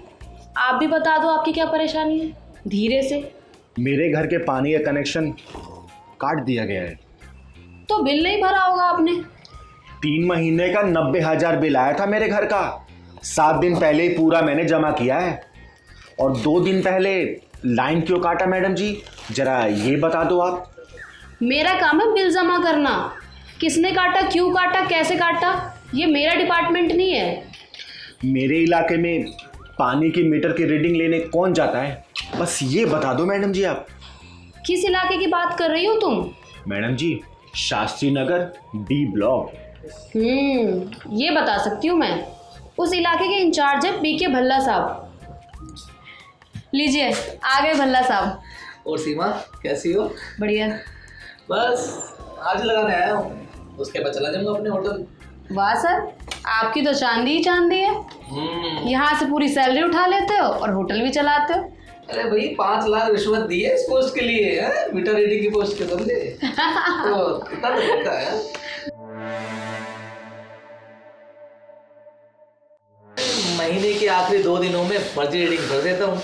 S5: आप भी बता दो आपकी क्या परेशानी है, धीरे से।
S2: मेरे घर के पानी का कनेक्शन काट दिया गया है।
S5: तो बिल नहीं भरा होगा आपने?
S2: 3 महीने का 90,000 बिल आया था मेरे घर का। 7 दिन पहले ही पूरा मैंने जमा किया है। और 2 दिन पहले लाइन क्यों काटा मैडम जी, जरा ये बता दो आप।
S5: मेरा काम है बिल जमा करना। किसने काटा, क्यों काटा, कैसे काटा, ये मेरा डिपार्टमेंट नहीं है।
S2: मेरे इलाके में पानी की मीटर की रीडिंग लेने कौन जाता है, बस ये बता दो मैडम जी आप।
S5: किस इलाके की बात कर रही हो तुम?
S2: मैडम जी, शास्त्री नगर डी ब्लॉक।
S5: ये बता सकती हूँ मैं। उस इलाके के इंचार्ज है पीके भल्ला साहब। लीजिए आ गए भल्ला साहब।
S7: और सीमा कैसी हो?
S5: बढ़िया।
S7: बस आज लगाने आया हूँ, उसके बाद चला जाऊंगा अपने होटल।
S5: वाह सर, आपकी तो चांदी ही चांदी है। यहाँ से पूरी सैलरी उठा लेते हो और होटल भी चलाते हो।
S7: अरे भाई 5 लाख रिश्वत दी है इस पोस्ट के लिए, है मीटर रीडिंग की पोस्ट के बंदे। तो कितना तो होता है। महीने के आखिरी 2 दिनों में फर्जी रीडिंग भर देता हूँ,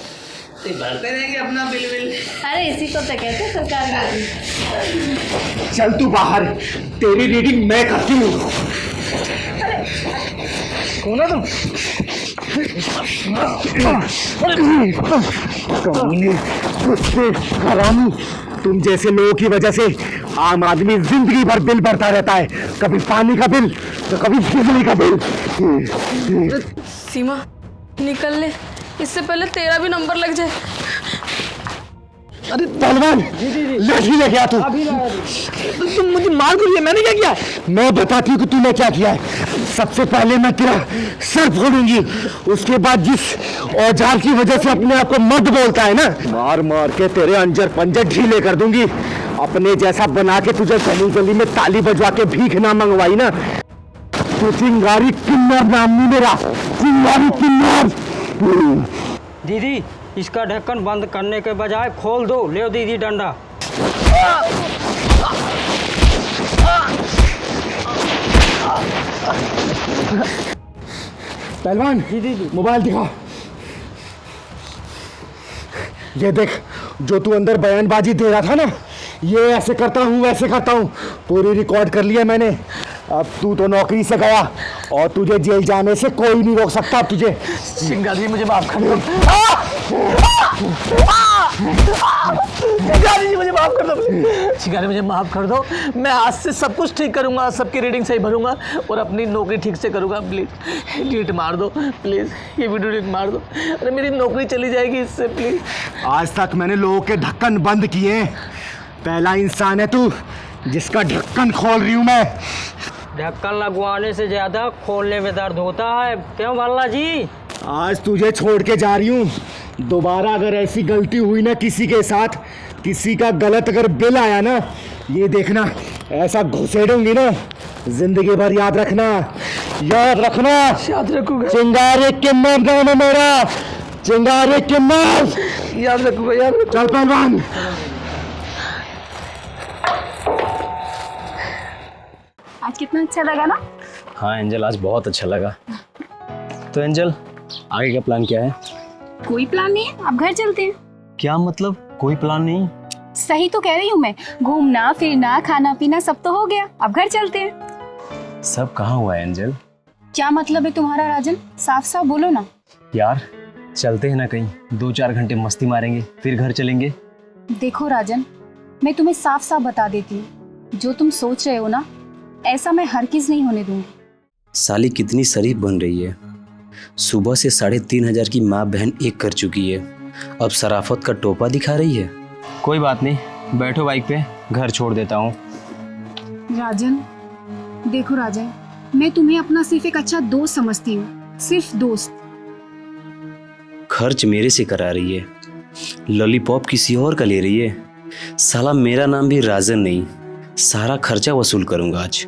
S7: भरते रहेंगे अपना बिल।
S5: अरे इसी को तो कहते हैं सरकार की।
S14: चल तू बाहर, तेरी रीडिंग मैं करती हूँ।
S4: कौन है तुम?
S14: हरामी, तुम जैसे लोगों की वजह से आम आदमी जिंदगी भर बिल भरता रहता है, कभी पानी का बिल तो कभी बिजली का बिल।
S5: सीमा निकल ले, इससे पहले तेरा भी नंबर लग जाए।
S14: अरे पहलवान, लाठी लेके आ तू। तुम मुझे मार क्यों रही है? मैंने क्या किया? मैं बताती हूँ कि तूने क्या किया है। सबसे पहले मैं तेरा सर फोड़ूंगी, उसके बाद जिस औजार की वजह से अपने आप को मर्द बोलता है ना, मार मार के तेरे अंजर पंजर ढीले कर दूंगी। अपने जैसा बना के तुझे गली गली में ताली बजवा के भीख ना मंगवाई ना, तो चिंगारी किन्नर नाम नहीं मेरा, चिंगारी किन्नर।
S1: दीदी इसका ढक्कन बंद करने के बजाय खोल दो। ले दीदी डंडा।
S14: पहलवान
S1: दीदी
S14: मोबाइल दिखा। ये देख, जो तू अंदर बयानबाजी दे रहा था ना, ये ऐसे करता हूँ वैसे करता हूँ, पूरी रिकॉर्ड कर लिया मैंने। अब तू तो नौकरी से गया और तुझे जेल जाने से कोई नहीं रोक सकता अब तुझे।
S7: सिंगार जी मुझे माफ कर दो। जी मुझे माफ कर दो। शिकारी मुझे माफ कर दो, मैं आज से सब कुछ ठीक करूंगा, सबकी रीडिंग सही भरूंगा और अपनी नौकरी ठीक से करूंगा। प्लीज डिलीट मार दो, प्लीज ये वीडियो डिलीट मार दो। अरे मेरी नौकरी चली जाएगी इससे, प्लीज।
S14: आज तक मैंने लोगों के ढक्कन बंद किए, पहला इंसान है तू जिसका ढक्कन खोल रही हूँ मैं।
S1: ढक्कन लगवाने से ज्यादा खोलने में दर्द होता है, क्यों भल्ला जी?
S14: आज तुझे छोड़ के जा रही हूँ, दोबारा अगर ऐसी गलती हुई ना किसी के साथ, किसी का गलत अगर बिल आया ना, ये देखना ऐसा घुसेड़ूंगी ना, जिंदगी भर याद रखना, याद रखना।
S7: याद रखूंगा।
S14: चिंगारी किन्नर नाम है मेरा, चिंगारी किन्नर।
S7: याद रखूंगा, याद रखूंगा।
S14: चल पहलवान।
S3: आज कितना अच्छा लगा ना?
S15: हाँ एंजल, आज बहुत अच्छा लगा। तो एंजल, आगे का प्लान क्या है?
S3: कोई प्लान नहीं है, अब घर चलते हैं।
S15: क्या मतलब कोई प्लान नहीं?
S3: सही तो कह रही हूँ मैं, घूमना फिरना खाना पीना सब तो हो गया, अब घर चलते हैं।
S15: सब कहाँ हुआ है एंजल?
S3: क्या मतलब है तुम्हारा राजन? साफ साफ बोलो ना।
S15: यार चलते हैं ना कहीं, 2-4 घंटे मस्ती मारेंगे फिर घर चलेंगे।
S3: देखो राजन, मैं तुम्हें साफ साफ बता देती हूँ, जो तुम सोच रहे हो ना, ऐसा मैं हरगिज़ नहीं होने दूंगी।
S15: साली कितनी शरीफ बन रही है, सुबह से 3,500 की माँ बहन एक कर चुकी है, अब शराफत का टोपा दिखा रही है। कोई बात नहीं, बैठो बाइक पे, घर छोड़ देता हूँ।
S3: राजन देखो राजन, मैं तुम्हें अपना सिर्फ एक अच्छा दोस्त समझती हूँ, सिर्फ दोस्त।
S15: खर्च मेरे से करा रही है, लॉलीपॉप किसी और का ले रही है। साला मेरा नाम भी राजन नहीं, सारा खर्चा वसूल करूंगा आज।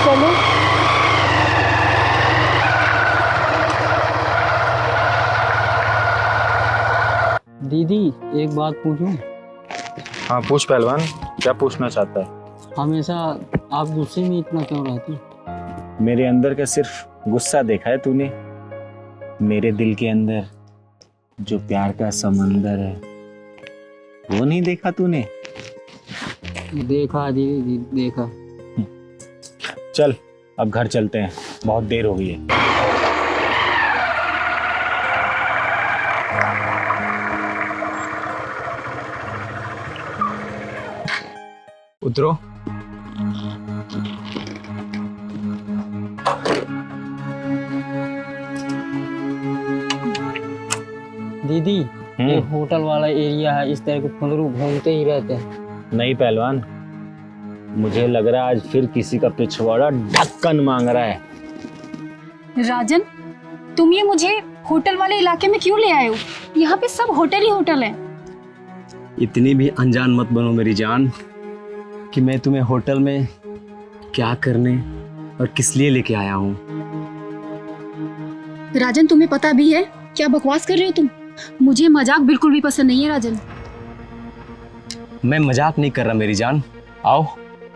S3: चलो।
S1: दीदी एक बात पूछूं?
S10: हाँ पूछ पहलवान, क्या पूछना चाहता है?
S1: हमेशा आप गुस्से में इतना क्यों रहते?
S10: मेरे अंदर का सिर्फ गुस्सा देखा है तूने, मेरे दिल के अंदर जो प्यार का समंदर है वो नहीं देखा तूने?
S1: देखा दीदी, देखा।
S10: चल अब घर चलते हैं, बहुत देर हो गई है। उतरो।
S1: दीदी ये होटल वाला एरिया है, इस तरह के फुंदरू घूमते ही रहते हैं।
S10: नहीं पहलवान,
S14: मुझे लग रहा है आज फिर किसी का पिछवाड़ा ढक्कन मांग रहा है।
S5: राजन, तुम ये मुझे होटल वाले इलाके में क्यों ले आए हो? यहाँ पे सब होटल ही होटल है।
S15: इतनी भी अनजान मत बनो मेरी जान कि मैं तुम्हें होटल में क्या करने और किस लिए लेके आया हूँ।
S5: राजन, तुम्हें पता भी है क्या बकवास कर रहे हो तुम? मुझे मजाक बिल्कुल भी पसंद नहीं है राजन।
S15: मैं मजाक नहीं कर रहा मेरी जान। आओ,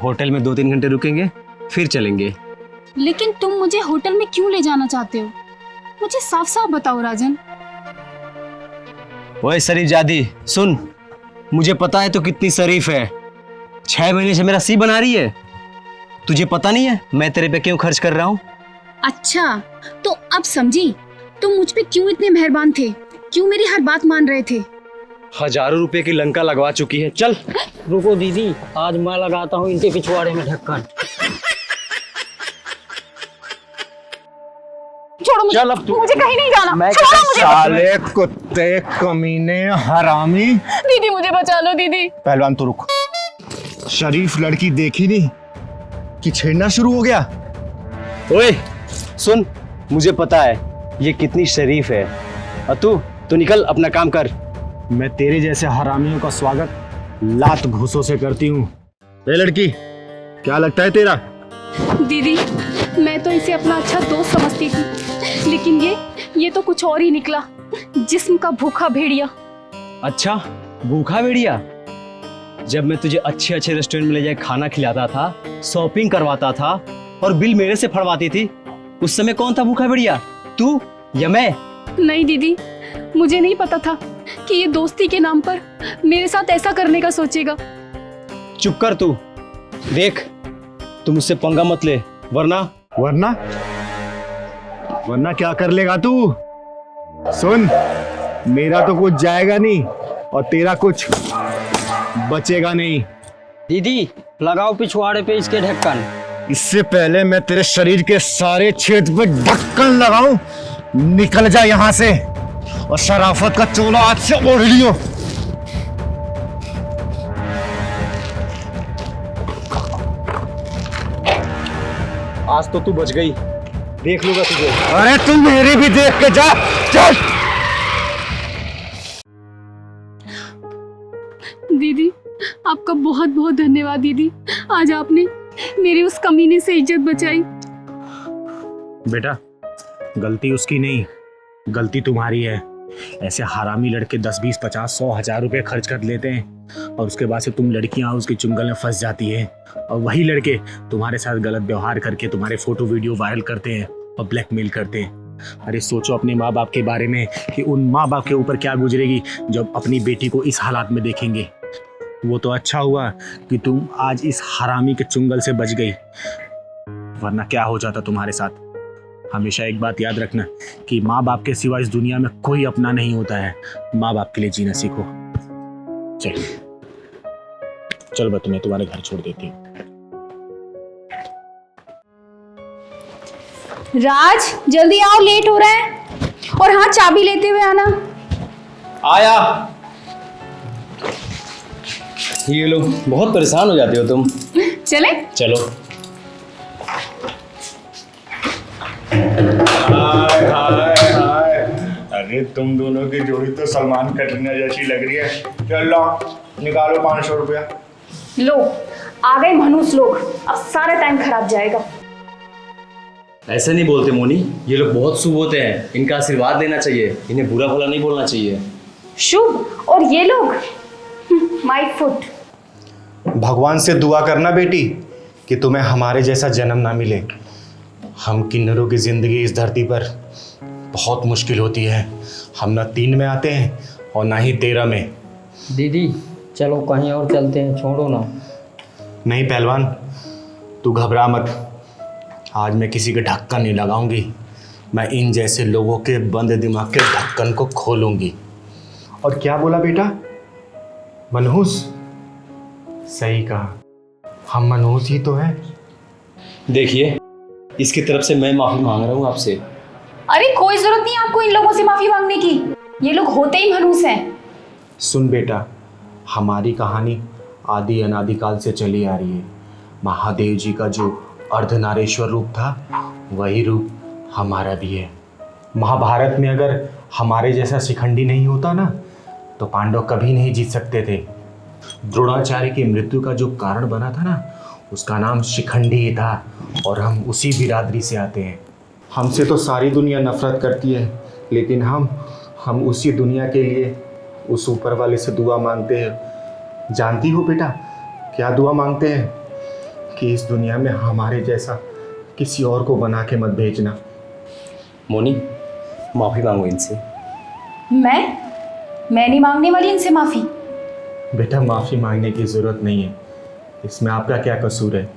S15: होटल में 2-3 घंटे रुकेंगे फिर चलेंगे।
S5: लेकिन तुम मुझे होटल में क्यों ले जाना चाहते हो? मुझे साफ साफ बताओ राजन।
S15: ओए शरीफ जादी सुन, मुझे पता है तू कितनी शरीफ है। 6 महीने से मेरा सी बना रही है। तुझे पता नहीं है मैं तेरे पे क्यों खर्च कर रहा हूँ?
S5: अच्छा, तो अब समझी तुम मुझ पे क्यों इतने मेहरबान थे, क्यों मेरी हर बात मान रहे थे।
S15: हजारों रुपए की लंका लगवा चुकी है। चल।
S1: रुको दीदी, आज मैं लगाता हूँ इनके पिछवाड़े में ढक्कन।
S5: छोड़ो मुझे,
S14: चल अब तू।
S5: मुझे कहीं नहीं जाना।
S14: मैं
S5: छोड़ो मुझे।
S14: साले कुत्ते कमीने हरामी।
S5: दीदी मुझे बचा लो दीदी।
S14: पहलवान तो रुक। शरीफ लड़की देखी नहीं कि छेड़ना शुरू हो गया।
S15: ओए सुन, मुझे पता है ये कितनी शरीफ है और तू निकल अपना काम कर।
S14: मैं तेरे जैसे हरामियों का स्वागत लात घूसों से करती हूँ। ए लड़की, क्या लगता है तेरा?
S5: दीदी, मैं तो इसे अपना अच्छा दोस्त समझती थी, लेकिन ये तो कुछ और ही निकला। जिस्म का भूखा भेड़िया।
S15: अच्छा, भूखा भेड़िया? जब मैं तुझे अच्छे अच्छे रेस्टोरेंट में ले जाके खाना खिलाता था, शॉपिंग करवाता था और बिल मेरे से फड़वाती थी, उस समय कौन था भूखा भेड़िया, तू या मैं?
S5: नहीं दीदी, मुझे नहीं पता था कि ये दोस्ती के नाम पर मेरे साथ ऐसा करने का सोचेगा।
S15: चुप कर तू। देख, तू मुझसे पंगा मत ले, वरना
S14: क्या कर लेगा तू? सुन, मेरा तो कुछ जाएगा नहीं और तेरा कुछ बचेगा नहीं।
S1: दीदी लगाओ पिछवाड़े पे इसके ढक्कन।
S14: इससे पहले मैं तेरे शरीर के सारे छेद पे ढक्कन लगाऊं, निकल जा यहाँ से और शराफत का चोला हाथ से ओढ़ लियो।
S15: आज तो तू बच गई, देख लूंगा तुझे।
S14: अरे तू मेरी भी देख के जा, चल।
S5: दीदी, आपका बहुत बहुत धन्यवाद दीदी। आज आपने मेरी उस कमीने से इज्जत बचाई।
S14: बेटा, गलती उसकी नहीं, गलती तुम्हारी है। ऐसे हरामी लड़के 10, 20, 50, 100, 1000 रुपए खर्च कर लेते हैं और उसके बाद से तुम लड़कियां उसके चुंगल में फंस जाती है और वही लड़के तुम्हारे साथ गलत व्यवहार करके तुम्हारे फोटो वीडियो वायरल करते हैं और ब्लैकमेल करते हैं। अरे सोचो अपने माँ बाप के बारे में कि उन माँ बाप के ऊपर क्या गुजरेगी जब अपनी बेटी को इस हालात में देखेंगे। वो तो अच्छा हुआ कि तुम आज इस हरामी के चुंगल से बच गई, वरना क्या हो जाता तुम्हारे साथ। हमेशा एक बात याद रखना कि माँ बाप के सिवा इस दुनिया में कोई अपना नहीं होता है। माँ बाप के लिए जीना सीखो। चल मैं तुम्हें तुम्हारे घर छोड़ देती हूँ।
S5: राज, जल्दी आओ, लेट हो रहा है। और हाँ, चाबी लेते हुए आना।
S15: आया। ये लोग बहुत परेशान हो जाते हो तुम।
S5: चले?
S15: चलो।
S14: हाय हाय हाय, अरे तुम दोनों की जोड़ी तो सलमान कटरीना जैसी लग रही है। चलो निकालो 500 रुपया।
S5: लो, आ गए मनुष्य लोग, अब सारा टाइम खराब जाएगा।
S15: ऐसे नहीं बोलते मोनी, ये लोग बहुत शुभ होते हैं, इनका आशीर्वाद लेना चाहिए, इन्हें बुरा भला नहीं बोलना चाहिए।
S5: शुभ? और ये लोग माय फुट।
S2: भगवान से दुआ करना बेटी कि तुम्हें हमारे जैसा जन्म ना मिले। हम किन्नरों की जिंदगी इस धरती पर बहुत मुश्किल होती है। हम ना 3 में आते हैं और ना ही 13 में।
S1: दीदी चलो कहीं और चलते हैं, छोड़ो ना।
S2: नहीं पहलवान, तू घबरा मत। आज मैं किसी के ढक्कन नहीं लगाऊंगी, मैं इन जैसे लोगों के बंद दिमाग के ढक्कन को खोलूंगी। और क्या बोला बेटा? मनहूस? सही कहा, हम मनहूस ही तो हैं।
S15: देखिए, इसकी तरफ से मैं माफी मांग रहा हूँ आपसे।
S5: अरे कोई जरूरत नहीं आपको इन लोगों से माफी मांगने की, ये लोग होते ही मनहूस हैं।
S2: सुन बेटा, हमारी कहानी आदि अनादिकाल से चली आ रही है। महादेव जी का जो अर्धनारेश्वर रूप था, वही रूप हमारा भी है। महाभारत में अगर हमारे जैसा शिखंडी नहीं होता ना, तो पांडव कभी नहीं जीत सकते थे। द्रोणाचार्य की मृत्यु का जो कारण बना था ना, उसका नाम शिखंडी ही था, और हम उसी बिरादरी से आते हैं। हमसे तो सारी दुनिया नफरत करती है, लेकिन हम उसी दुनिया के लिए उस ऊपर वाले से दुआ मांगते हैं। जानती हो बेटा क्या दुआ मांगते हैं? कि इस दुनिया में हमारे जैसा किसी और को बना के मत भेजना।
S15: मोनी, माफ़ी मांगो इनसे।
S16: मैं नहीं मांगने वाली इनसे माफ़ी।
S2: बेटा माफ़ी मांगने की ज़रूरत नहीं है, इसमें आपका क्या कसूर है?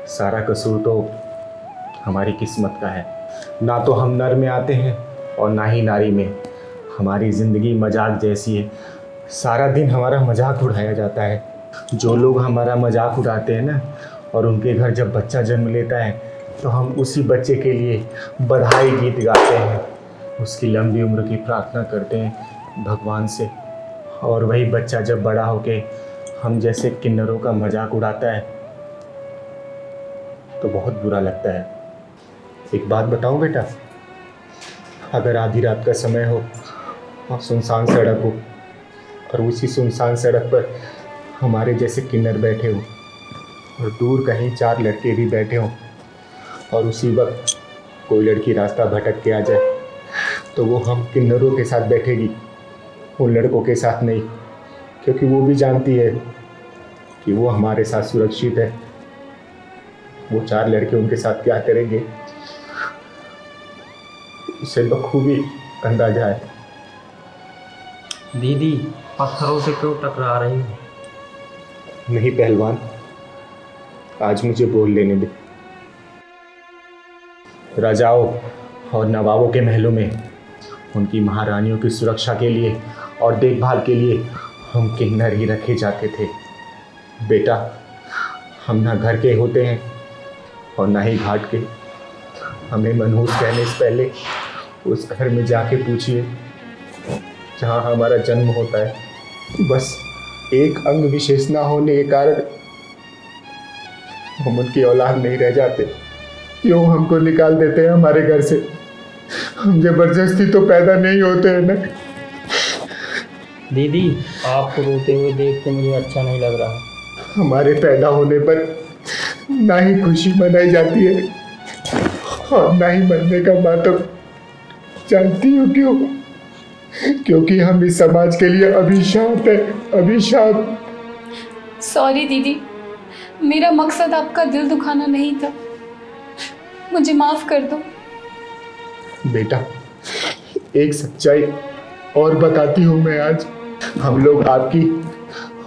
S2: सारा कसूर तो हमारी किस्मत का है। ना तो हम नर में आते हैं और ना ही नारी में। हमारी ज़िंदगी मजाक जैसी है, सारा दिन हमारा मजाक उड़ाया जाता है। जो लोग हमारा मजाक उड़ाते हैं ना, और उनके घर जब बच्चा जन्म लेता है, तो हम उसी बच्चे के लिए बधाई गीत गाते हैं, उसकी लंबी उम्र की प्रार्थना करते हैं भगवान से। और वही बच्चा जब बड़ा होके हम जैसे किन्नरों का मजाक उड़ाता है, तो बहुत बुरा लगता है। एक बात बताऊं बेटा, अगर आधी रात का समय हो और सुनसान सड़क हो, और उसी सुनसान सड़क पर हमारे जैसे किन्नर बैठे हो, और दूर कहीं 4 लड़के भी बैठे हों, और उसी वक्त कोई लड़की रास्ता भटक के आ जाए, तो वो हम किन्नरों के साथ बैठेगी, उन लड़कों के साथ नहीं, क्योंकि वो भी जानती है कि वो हमारे साथ सुरक्षित है। वो 4 लड़के उनके साथ क्या करेंगे, उसे बखूबी अंदाजा है।
S1: दीदी पत्थरों से क्यों टकरा रही हो?
S2: नहीं पहलवान, आज मुझे बोल लेने दे। राजाओं और नवाबों के महलों में उनकी महारानियों की सुरक्षा के लिए और देखभाल के लिए हम किन्नर ही रखे जाते थे। बेटा, हम ना घर के होते हैं और ना ही घाट के। हमें मनहूस कहने से पहले उस घर में जाके पूछिए जहाँ हमारा जन्म होता है। बस एक अंग विशेष ना होने के कारण हम उनकी औलाद नहीं रह जाते। क्यों हमको निकाल देते हैं हमारे घर से? हम जबरदस्ती तो पैदा नहीं होते हैं ना।
S1: दीदी आपको रोते हुए देख के मुझे अच्छा नहीं लग रहा।
S2: हमारे पैदा होने पर ना ही खुशी मनाई जाती है और ना ही मरने का मातम। जानती हो क्यों? क्योंकि हम इस समाज के लिए अभिशाप है, अभिशाप।
S16: सॉरी दीदी, मेरा मकसद आपका दिल दुखाना नहीं था, मुझे माफ कर दो।
S2: बेटा, एक सच्चाई और बताती हूँ मैं आज। हम लोग आपकी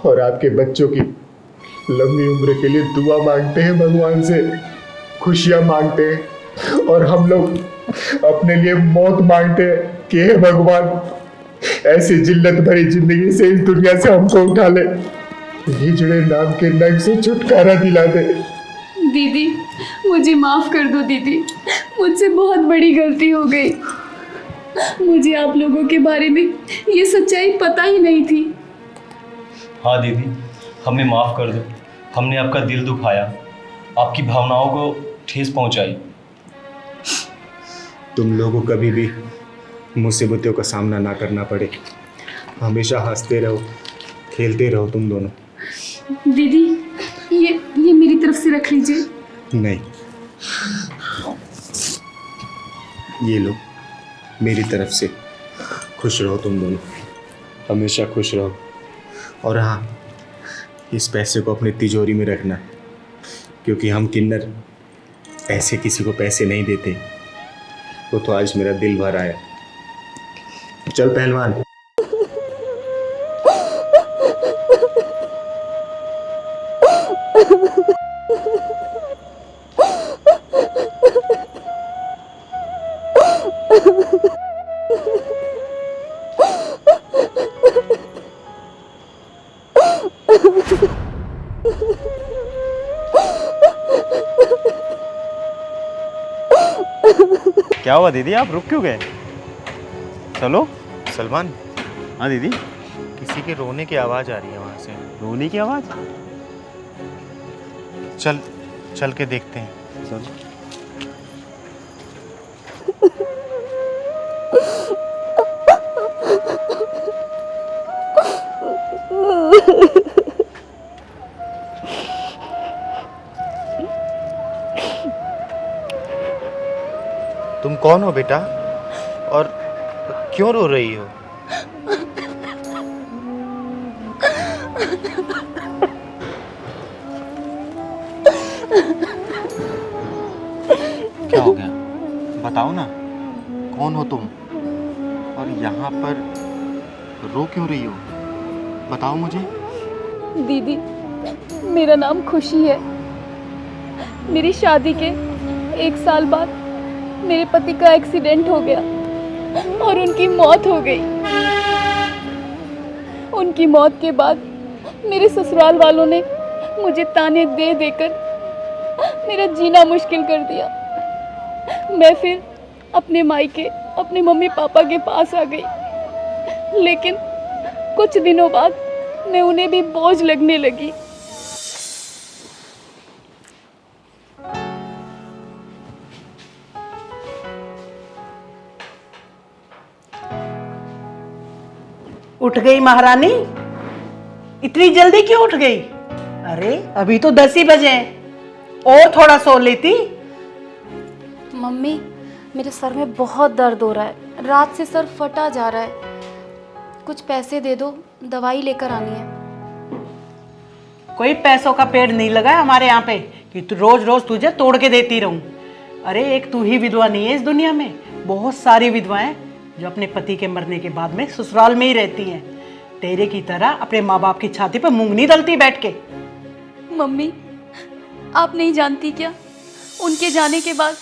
S2: और आपके बच्चों की लंबी उम्र के लिए दुआ मांगते हैं भगवान से, खुशियाँ मांगते हैं, और हम लोग अपने लिए मौत मांगते हैं कि हे भगवान, ऐसी जिल्लत भरी जिंदगी से इस दुनिया से हमको उठा ले, हिजड़े नाम के नग से छुटकारा दिला दे।
S16: दीदी मुझे माफ कर दो दीदी, मुझसे बहुत बड़ी गलती हो गई। मुझे आप लोगों के बारे में ये सच्चाई पता ही नहीं थी।
S15: हाँ दीदी, हमें माफ़ कर दो। हमने आपका दिल दुखाया, आपकी भावनाओं को ठेस पहुंचाई।
S2: तुम लोगों को कभी भी मुसीबतों का सामना ना करना पड़े। हमेशा हंसते रहो, खेलते रहो तुम दोनों।
S16: दीदी ये मेरी तरफ से रख लीजिए।
S2: नहीं, ये लो मेरी तरफ से। खुश रहो तुम दोनों, हमेशा खुश रहो। और हाँ, इस पैसे को अपनी तिजोरी में रखना, क्योंकि हम किन्नर ऐसे किसी को पैसे नहीं देते। वो तो आज मेरा दिल भर आया। चल पहलवान।
S10: क्या हुआ दीदी, आप रुक क्यों गए? चलो।
S2: सलमान।
S10: हाँ दीदी।
S2: किसी के रोने की आवाज़ आ रही है वहाँ से।
S10: रोने की आवाज़?
S2: चल चल के देखते हैं। चल। तुम कौन हो बेटा और क्यों रो रही हो? क्या हो गया बताओ ना, कौन हो तुम और यहाँ पर रो क्यों रही हो? बताओ मुझे।
S16: दीदी, मेरा नाम खुशी है। मेरी शादी के 1 साल बाद मेरे पति का एक्सीडेंट हो गया और उनकी मौत हो गई। उनकी मौत के बाद मेरे ससुराल वालों ने मुझे ताने दे देकर मेरा जीना मुश्किल कर दिया। मैं फिर अपने मायके अपने मम्मी पापा के पास आ गई, लेकिन कुछ दिनों बाद मैं उन्हें भी बोझ लगने लगी।
S17: उठ गई महारानी? इतनी जल्दी क्यों उठ गई? अरे अभी तो 10 ही बजे हैं, और थोड़ा सो लेती।
S5: मम्मी, मेरे सर में बहुत दर्द हो रहा है, रात से सर फटा जा रहा है। कुछ पैसे दे दो, दवाई लेकर आनी है।
S17: कोई पैसों का पेड़ नहीं लगा है हमारे यहाँ पे कि तू रोज रोज तुझे तोड़ के देती रहूं। अरे एक तू ही विधवा नहीं है इस दुनिया में, बहुत सारी विधवाएं जो अपने पति के मरने के बाद में ससुराल में ही रहती हैं। तेरे की तरह अपने माँ बाप की छाती पर मूंग नहीं दलती बैठ के।
S5: मम्मी, आप नहीं जानती क्या, उनके जाने के बाद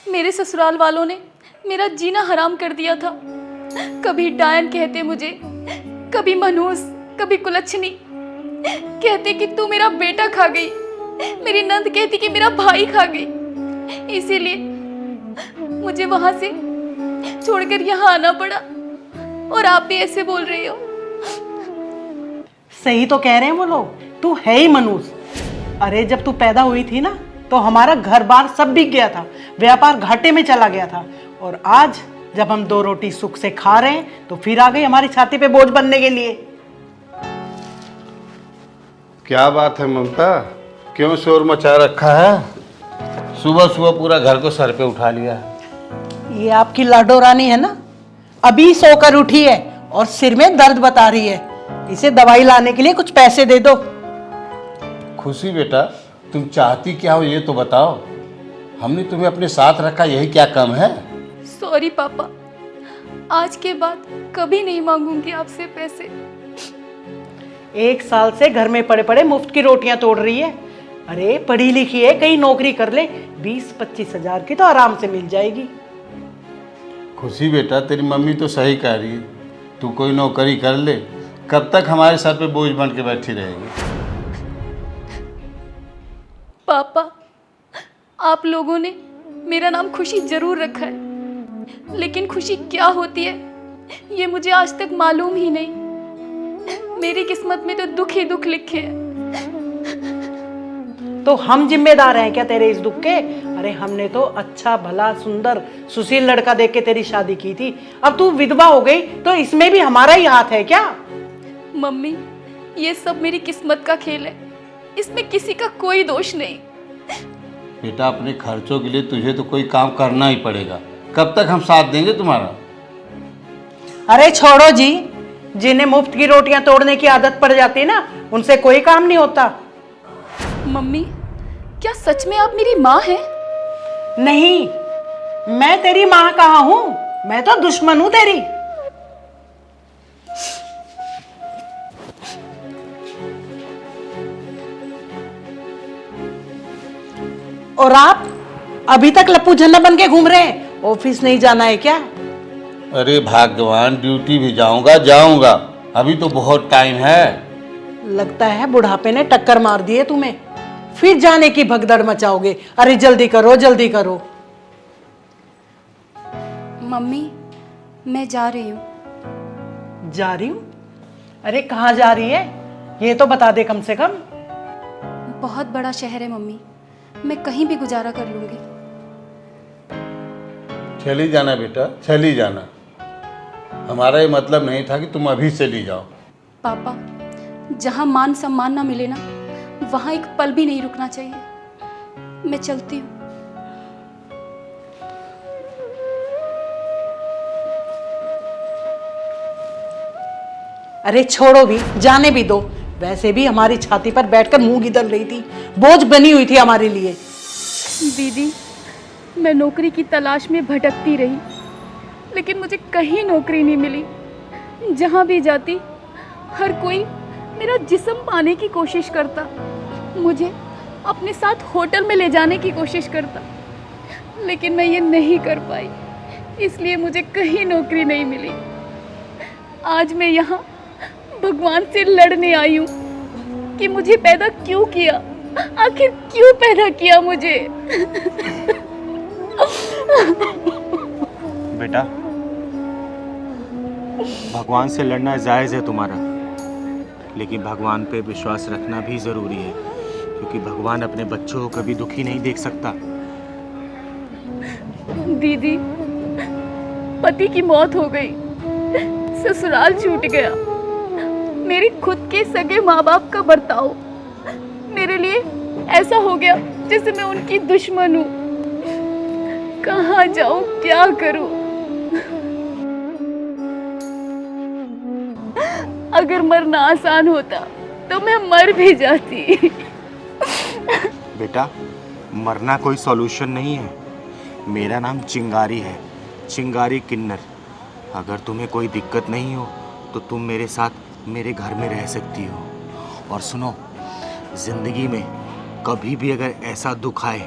S5: मेरे ससुराल वालों ने मेरा जीना हराम कर दिया था। कभी डायन कहते मुझे, कभी मनहूस, कभी कुलच्छनी। कहते कि तू मेरा बेटा खा गई। मेरी नंद कहती कि मेरा भाई खा गई। इसीलिए मुझे वहां से छोड़कर यहाँ आना पड़ा, और आप भी ऐसे बोल रही हो।
S17: सही तो कह रहे हैं वो लोग, तू है ही मनूस। अरे जब तू पैदा हुई थी ना, तो हमारा घर बार सब बिक गया था, व्यापार घाटे में चला गया था। और आज जब हम 2 रोटी सुख से खा रहे हैं, तो फिर आ गई हमारी छाती पे बोझ बनने के लिए।
S18: क्या बात है ममता, क्यों शोर मचा रखा है? सुबह सुबह पूरा घर को सर पे उठा लिया।
S17: ये आपकी लाडो रानी है ना, अभी सोकर उठी है और सिर में दर्द बता रही है। इसे दवाई लाने के लिए कुछ पैसे दे दो।
S18: खुशी बेटा, तुम चाहती क्या हो ये तो बताओ। हमने तुम्हें अपने साथ रखा, यही क्या कम है?
S5: सॉरी पापा, आज के बाद कभी नहीं मांगूंगी आपसे पैसे।
S17: 1 साल से घर में पड़े पड़े मुफ्त की रोटियां तोड़ रही है। अरे पढ़ी लिखी है, कहीं नौकरी कर ले, 20-25 हजार की तो आराम से मिल जाएगी।
S18: खुशी बेटा, तेरी मम्मी तो सही कह रही है, तू कोई नौकरी कर ले। कब तक हमारे सर पे बोझ बन के बैठी रहेगी?
S5: पापा, आप लोगों ने मेरा नाम खुशी जरूर रखा है, लेकिन खुशी क्या होती है ये मुझे आज तक मालूम ही नहीं। मेरी किस्मत में तो दुख ही दुख लिखे हैं।
S17: तो हम जिम्मेदार हैं क्या तेरे इस दुख के? अरे हमने तो अच्छा भला सुंदर सुशील लड़का देख के तेरी शादी की थी, अब तू विधवा हो गई तो इसमें भी हमारा ही हाथ है क्या?
S5: मम्मी, ये सब मेरी किस्मत का खेल है, इसमें किसी का कोई दोष नहीं।
S18: बेटा, अपने खर्चों के लिए तुझे तो कोई काम करना ही पड़ेगा। कब तक हम साथ देंगे तुम्हारा?
S17: अरे छोड़ो जी, जिन्हें मुफ्त की रोटियां तोड़ने की आदत पड़ जाती है ना, उनसे कोई काम नहीं होता।
S5: मम्मी, क्या सच में आप मेरी माँ हैं?
S17: नहीं, मैं तेरी माँ कहाँ हूँ, मैं तो दुश्मन हूँ तेरी। और आप अभी तक लप्पू झन्ना बन के घूम रहे हैं, ऑफिस नहीं जाना है क्या?
S18: अरे भाग्यवान, ड्यूटी भी जाऊंगा, अभी तो बहुत टाइम है।
S17: लगता है बुढ़ापे ने टक्कर मार दी है तुम्हें, फिर जाने की भगदड़ मचाओगे। अरे जल्दी करो जल्दी करो।
S5: मम्मी, मैं जा रही हूँ।
S17: जा रही हूँ? अरे कहाँ जा रही है ये तो बता दे कम से कम।
S16: बहुत बड़ा शहर है मम्मी, मैं कहीं भी गुजारा कर लूँगी।
S18: चली जाना बेटा, चली जाना। हमारा ये मतलब नहीं था कि तुम अभी चली जाओ।
S16: पापा, जहाँ मान सम्मान ना मिले ना, वहाँ एक पल भी नहीं रुकना चाहिए। मैं चलती हूँ।
S17: अरे छोड़ो भी, जाने भी दो। वैसे भी हमारी छाती पर बैठकर मुंह गिदल रही थी, बोझ बनी हुई थी हमारे लिए।
S16: दीदी, मैं नौकरी की तलाश में भटकती रही, लेकिन मुझे कहीं नौकरी नहीं मिली। जहाँ भी जाती हर कोई मेरा जिस्म पाने की कोशिश करता, मुझे अपने साथ होटल में ले जाने की कोशिश करता, लेकिन मैं ये नहीं कर पाई, इसलिए मुझे कहीं नौकरी नहीं मिली। आज मैं यहाँ भगवान से लड़ने आई हूँ कि मुझे पैदा क्यों किया, आखिर क्यों पैदा किया मुझे।
S10: बेटा, भगवान से लड़ना जायज़ है तुम्हारा, लेकिन भगवान पे विश्वास रखना भी ज़रूरी है, क्योंकि भगवान अपने बच्चों को कभी दुखी नहीं देख सकता।
S16: दीदी, पति की मौत हो गई, ससुराल छूट गया, मेरे खुद के सगे माँ बाप का बर्ताव मेरे लिए ऐसा हो गया जैसे मैं उनकी दुश्मन हूँ। कहाँ जाऊँ, क्या करूँ? अगर मरना आसान होता तो मैं मर भी जाती।
S10: बेटा, मरना कोई सॉल्यूशन नहीं है। मेरा नाम चिंगारी है, चिंगारी किन्नर। अगर तुम्हें कोई दिक्कत नहीं हो तो तुम मेरे साथ मेरे घर में रह सकती हो। और सुनो, ज़िंदगी में कभी भी अगर ऐसा दुख आए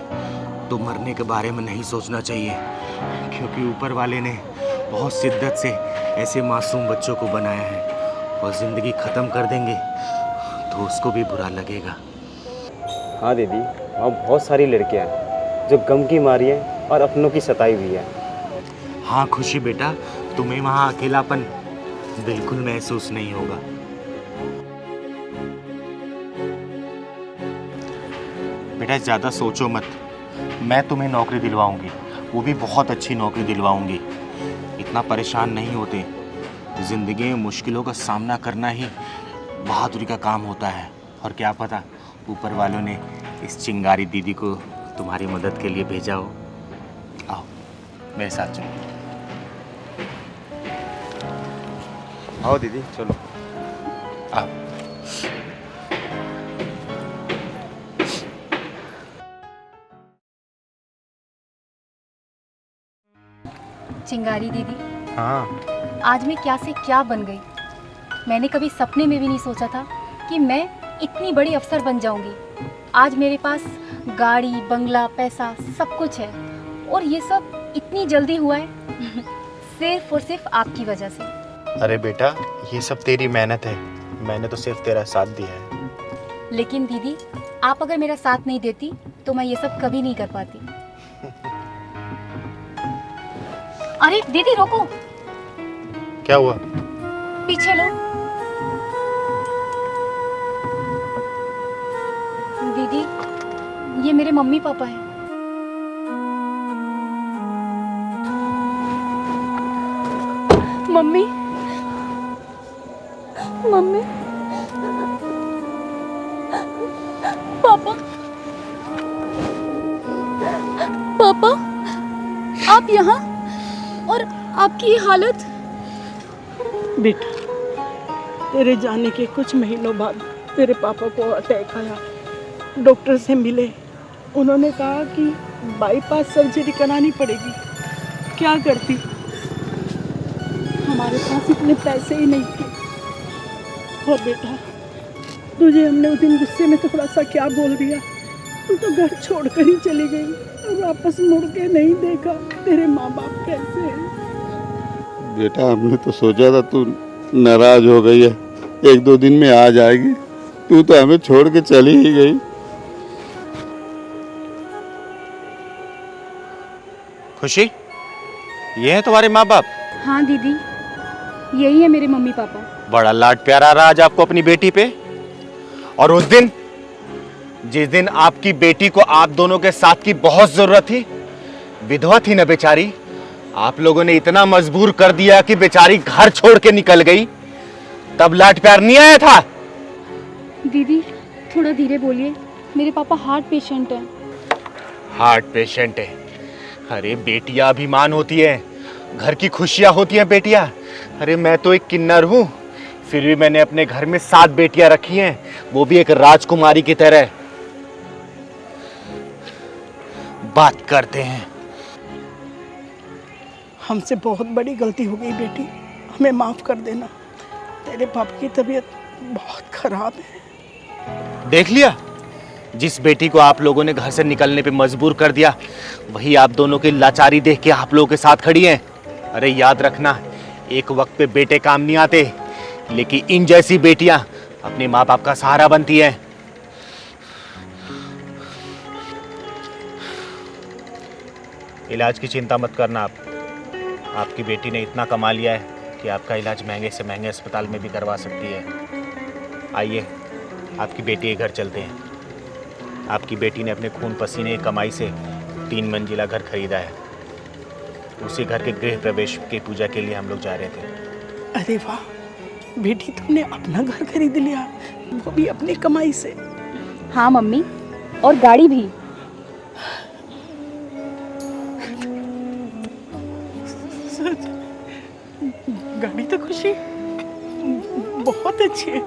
S10: तो मरने के बारे में नहीं सोचना चाहिए, क्योंकि ऊपर वाले ने बहुत शिद्दत से ऐसे मासूम बच्चों को बनाया है, और ज़िंदगी ख़त्म कर देंगे तो उसको भी बुरा लगेगा।
S9: हाँ दीदी, वहाँ बहुत सारी लड़कियाँ हैं जो गम की मारी हैं और अपनों की सताई हुई है।
S10: हाँ खुशी बेटा, तुम्हें वहाँ अकेलापन बिल्कुल महसूस नहीं होगा। बेटा ज़्यादा सोचो मत, मैं तुम्हें नौकरी दिलवाऊंगी, वो भी बहुत अच्छी नौकरी दिलवाऊंगी। इतना परेशान नहीं होते। ज़िंदगी में मुश्किलों का सामना करना ही बहादुरी का काम होता है। और क्या पता ऊपर वालों ने इस चिंगारी दीदी को तुम्हारी मदद के लिए भेजा हो। आओ मेरे साथ चलो।
S9: आओ दीदी, चलो।
S10: आओ।
S19: चिंगारी दीदी,
S10: हाँ,
S19: आज मैं क्या से क्या बन गई। मैंने कभी सपने में भी नहीं सोचा था कि मैं इतनी बड़ी अफसर बन जाऊंगी। आज मेरे पास गाड़ी, बंगला, पैसा सब कुछ है, और ये सब इतनी जल्दी हुआ है सिर्फ और सिर्फ आपकी वजह से।
S10: अरे बेटा, ये सब तेरी मेहनत है, मैंने तो सिर्फ तेरा साथ दिया है।
S19: लेकिन दीदी, आप अगर मेरा साथ नहीं देती तो मैं ये सब कभी नहीं कर पाती। अरे दीदी रोको।
S10: क्या हुआ?
S19: पीछे लो। दीदी, ये मेरे मम्मी पापा हैं।
S16: मम्मी, मम्मी, पापा, पापा, आप यहाँ, और आपकी ये हालत।
S17: बेटा, तेरे जाने के कुछ महीनों बाद तेरे पापा को अटैक आया। डॉक्टर से मिले, उन्होंने कहा कि बाईपास सर्जरी करानी पड़ेगी। क्या करती, हमारे पास इतने पैसे ही नहीं थे। और बेटा, तुझे हमने उस दिन गुस्से में थोड़ा सा क्या बोल दिया, तू तो घर छोड़कर ही चली गई और वापस मुड़ के नहीं देखा तेरे माँ बाप कैसे हैं।
S18: बेटा, हमने तो सोचा था तू नाराज हो गई है, एक दो दिन में आ जाएगी, तू तो हमें छोड़ के चली ही गई।
S10: खुशी, ये है तुम्हारे माँ बाप?
S16: हाँ दीदी, यही है मेरे मम्मी पापा।
S10: बड़ा लाड प्यार आ रहा आज आपको अपनी बेटी पे। और उस दिन
S9: जिस दिन आपकी बेटी को आप दोनों के साथ की बहुत जरूरत थी, विधवा थी ना बेचारी, आप लोगों ने इतना मजबूर कर दिया कि बेचारी घर छोड़ के निकल गई, तब लाड प्यार नहीं आया था?
S16: दीदी थोड़ा धीरे बोलिए, मेरे पापा हार्ट पेशेंट हैं।
S9: हार्ट पेशेंट है? अरे बेटियां अभिमान होती है, घर की खुशियां होती हैं बेटियां। अरे मैं तो एक किन्नर हूं, फिर भी मैंने अपने घर में 7 बेटियां रखी हैं, वो भी एक राजकुमारी की तरह। बात करते हैं।
S17: हमसे बहुत बड़ी गलती हो गई बेटी, हमें माफ़ कर देना। तेरे पापा की तबीयत बहुत खराब है।
S9: देख लिया, जिस बेटी को आप लोगों ने घर से निकलने पे मजबूर कर दिया, वही आप दोनों की लाचारी देख के आप लोगों के साथ खड़ी हैं। अरे याद रखना, एक वक्त पे बेटे काम नहीं आते, लेकिन इन जैसी बेटियां अपने माँ बाप का सहारा बनती हैं। इलाज की चिंता मत करना आप। आपकी बेटी ने इतना कमा लिया है कि आपका इलाज महंगे से महंगे अस्पताल में भी करवा सकती है। आइए, आपकी बेटी के घर चलते हैं। आपकी बेटी ने अपने खून पसीने की कमाई से 3 मंजिला घर खरीदा है। उसी घर के गृह प्रवेश की पूजा के लिए हम लोग जा रहे थे।
S17: अरे वाह बेटी, तुमने अपना घर खरीद लिया, वो भी अपनी कमाई से।
S16: हाँ मम्मी, और गाड़ी भी।
S17: गाड़ी तो खुशी बहुत अच्छी है,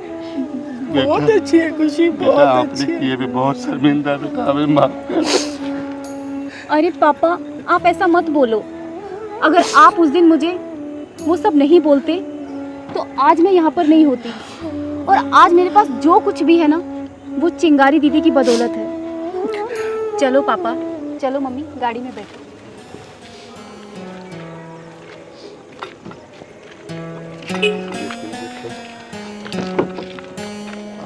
S17: बहुत अच्छी है खुशी, बहुत अच्छी है।
S18: ये भी बहुत शर्मिंदा बेटा, हमें माफ कर।
S16: अरे पापा आप ऐसा मत बोलो, अगर आप उस दिन मुझे वो सब नहीं बोलते तो आज मैं यहाँ पर नहीं होती, और आज मेरे पास जो कुछ भी है ना वो चिंगारी दीदी की बदौलत है। चलो पापा, चलो मम्मी, गाड़ी में बैठो।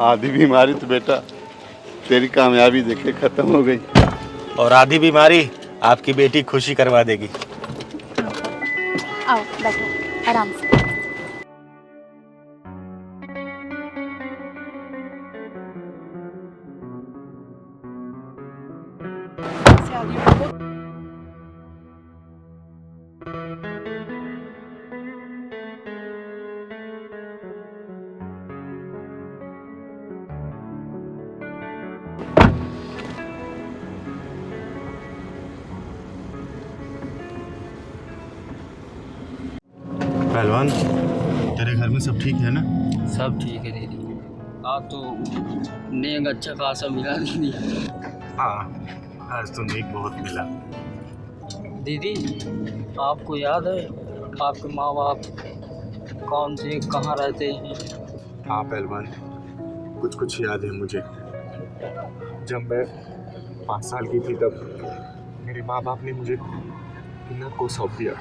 S18: आधी बीमारी तो बेटा तेरी कामयाबी देखे खत्म हो गई,
S9: और आधी बीमारी आपकी बेटी खुशी करवा देगी।
S16: आओ बैठो आराम से।
S9: पहलवान, तेरे घर में सब ठीक है ना?
S1: सब ठीक है दीदी। आप तो नेक अच्छा खासा मिला दीदी।
S9: हाँ, आज तो नेक बहुत मिला।
S1: दीदी आपको याद है आपके माँ बाप कौन से कहाँ रहते हैं?
S9: हाँ पहलवान, कुछ कुछ याद है मुझे। जब मैं 5 साल की थी तब मेरे माँ बाप ने मुझे इन्ना को सौंप दिया।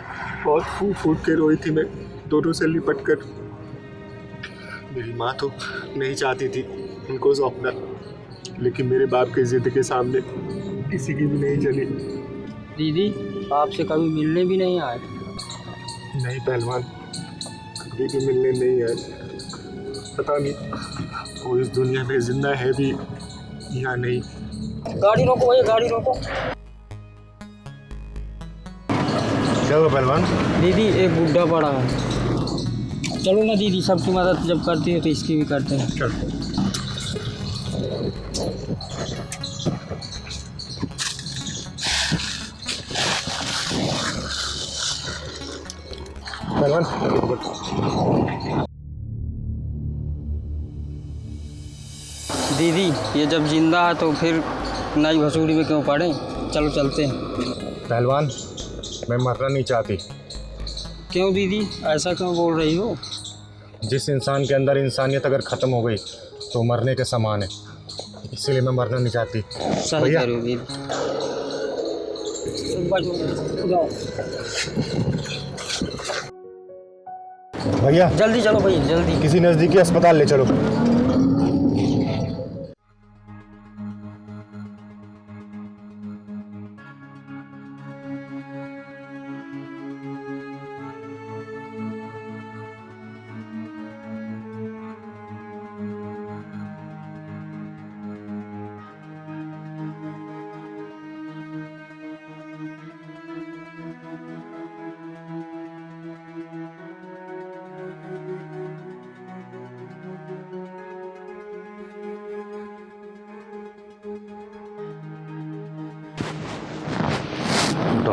S9: बहुत फूट फूट के रोई थी मैं, दोनों से लिपट कर। मेरी माँ तो नहीं चाहती थी उनको सौंपना, लेकिन मेरे बाप की जिद के सामने किसी की भी नहीं चली।
S1: दीदी आपसे कभी मिलने भी नहीं आए?
S9: नहीं पहलवान, कभी भी मिलने नहीं आए। पता नहीं वो इस दुनिया में जिंदा है भी या नहीं।
S1: गाड़ी रोको भैया, गाड़ी रोको।
S9: क्या हुआ पहलवान?
S1: दीदी एक बुढ़ा पड़ा है। चलो ना दीदी, सबकी मदद जब करती है तो इसकी भी करते हैं।
S9: चल। पहलवान
S1: दीदी ये जब जिंदा है तो फिर नई भसूड़ी में क्यों पड़े? चलो चलते हैं।
S9: पहलवान, मैं मरना नहीं चाहती।
S1: क्यों दीदी, ऐसा क्यों बोल रही हो?
S9: जिस इंसान के अंदर इंसानियत अगर ख़त्म हो गई तो मरने के समान है, इसीलिए मैं मरना नहीं चाहती।
S1: सही कह रही हो दीदी।
S9: भैया
S1: जल्दी चलो भैया, जल्दी।
S9: किसी नज़दीकी अस्पताल ले चलो।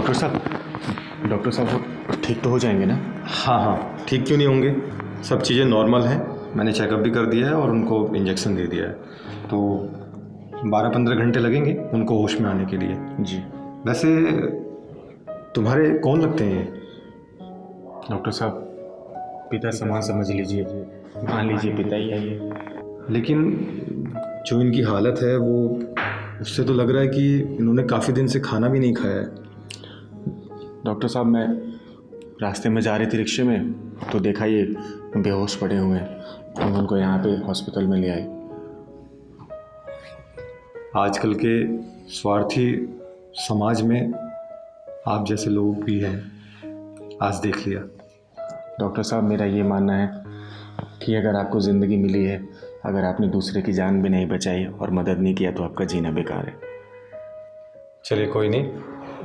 S10: डॉक्टर साहब वो ठीक तो हो जाएंगे ना? हाँ हाँ, ठीक क्यों नहीं होंगे, सब चीज़ें नॉर्मल हैं। मैंने चेकअप भी कर दिया है और उनको इंजेक्शन दे दिया है, तो 12-15 घंटे लगेंगे उनको होश में आने के लिए। जी। वैसे तुम्हारे कौन लगते हैं? डॉक्टर साहब पिता समान समझ लीजिए, मान लीजिए पिता ही है ये। लेकिन जो इनकी हालत है वो, उससे तो लग रहा है कि इन्होंने काफ़ी दिन से खाना भी नहीं खाया है। डॉक्टर साहब मैं रास्ते में जा रही थी रिक्शे में, तो देखा ये बेहोश पड़े हुए हैं, तो मैं उनको यहाँ पे हॉस्पिटल में ले आई। आजकल के स्वार्थी समाज में आप जैसे लोग भी हैं, आज देख लिया। डॉक्टर साहब मेरा ये मानना है कि अगर आपको ज़िंदगी मिली है, अगर आपने दूसरे की जान भी नहीं बचाई और मदद नहीं किया, तो आपका जीना बेकार है। चलिए कोई नहीं,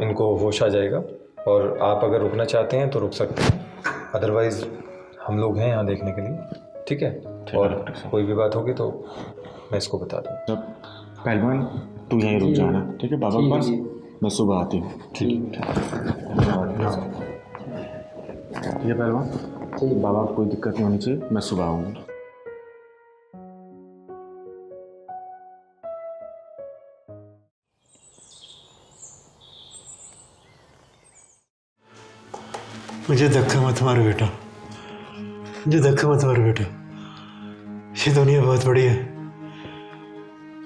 S10: इनको होश आ जाएगा, और आप अगर रुकना चाहते हैं तो रुक सकते हैं, अदरवाइज़ हम लोग हैं यहाँ देखने के लिए। ठीक है? और कोई भी बात होगी तो मैं इसको बता दूँ। पहलवान तू यहीं रुक जाना, ठीक है बाबा के पास, मैं सुबह आती हूँ। ठीक है पहलवान, ठीक है बाबा, कोई दिक्कत नहीं होनी चाहिए, मैं सुबह आऊँगा।
S13: मुझे धक्का मत मारो बेटा, मुझे धक्का मत मारो बेटा, ये दुनिया बहुत बड़ी है,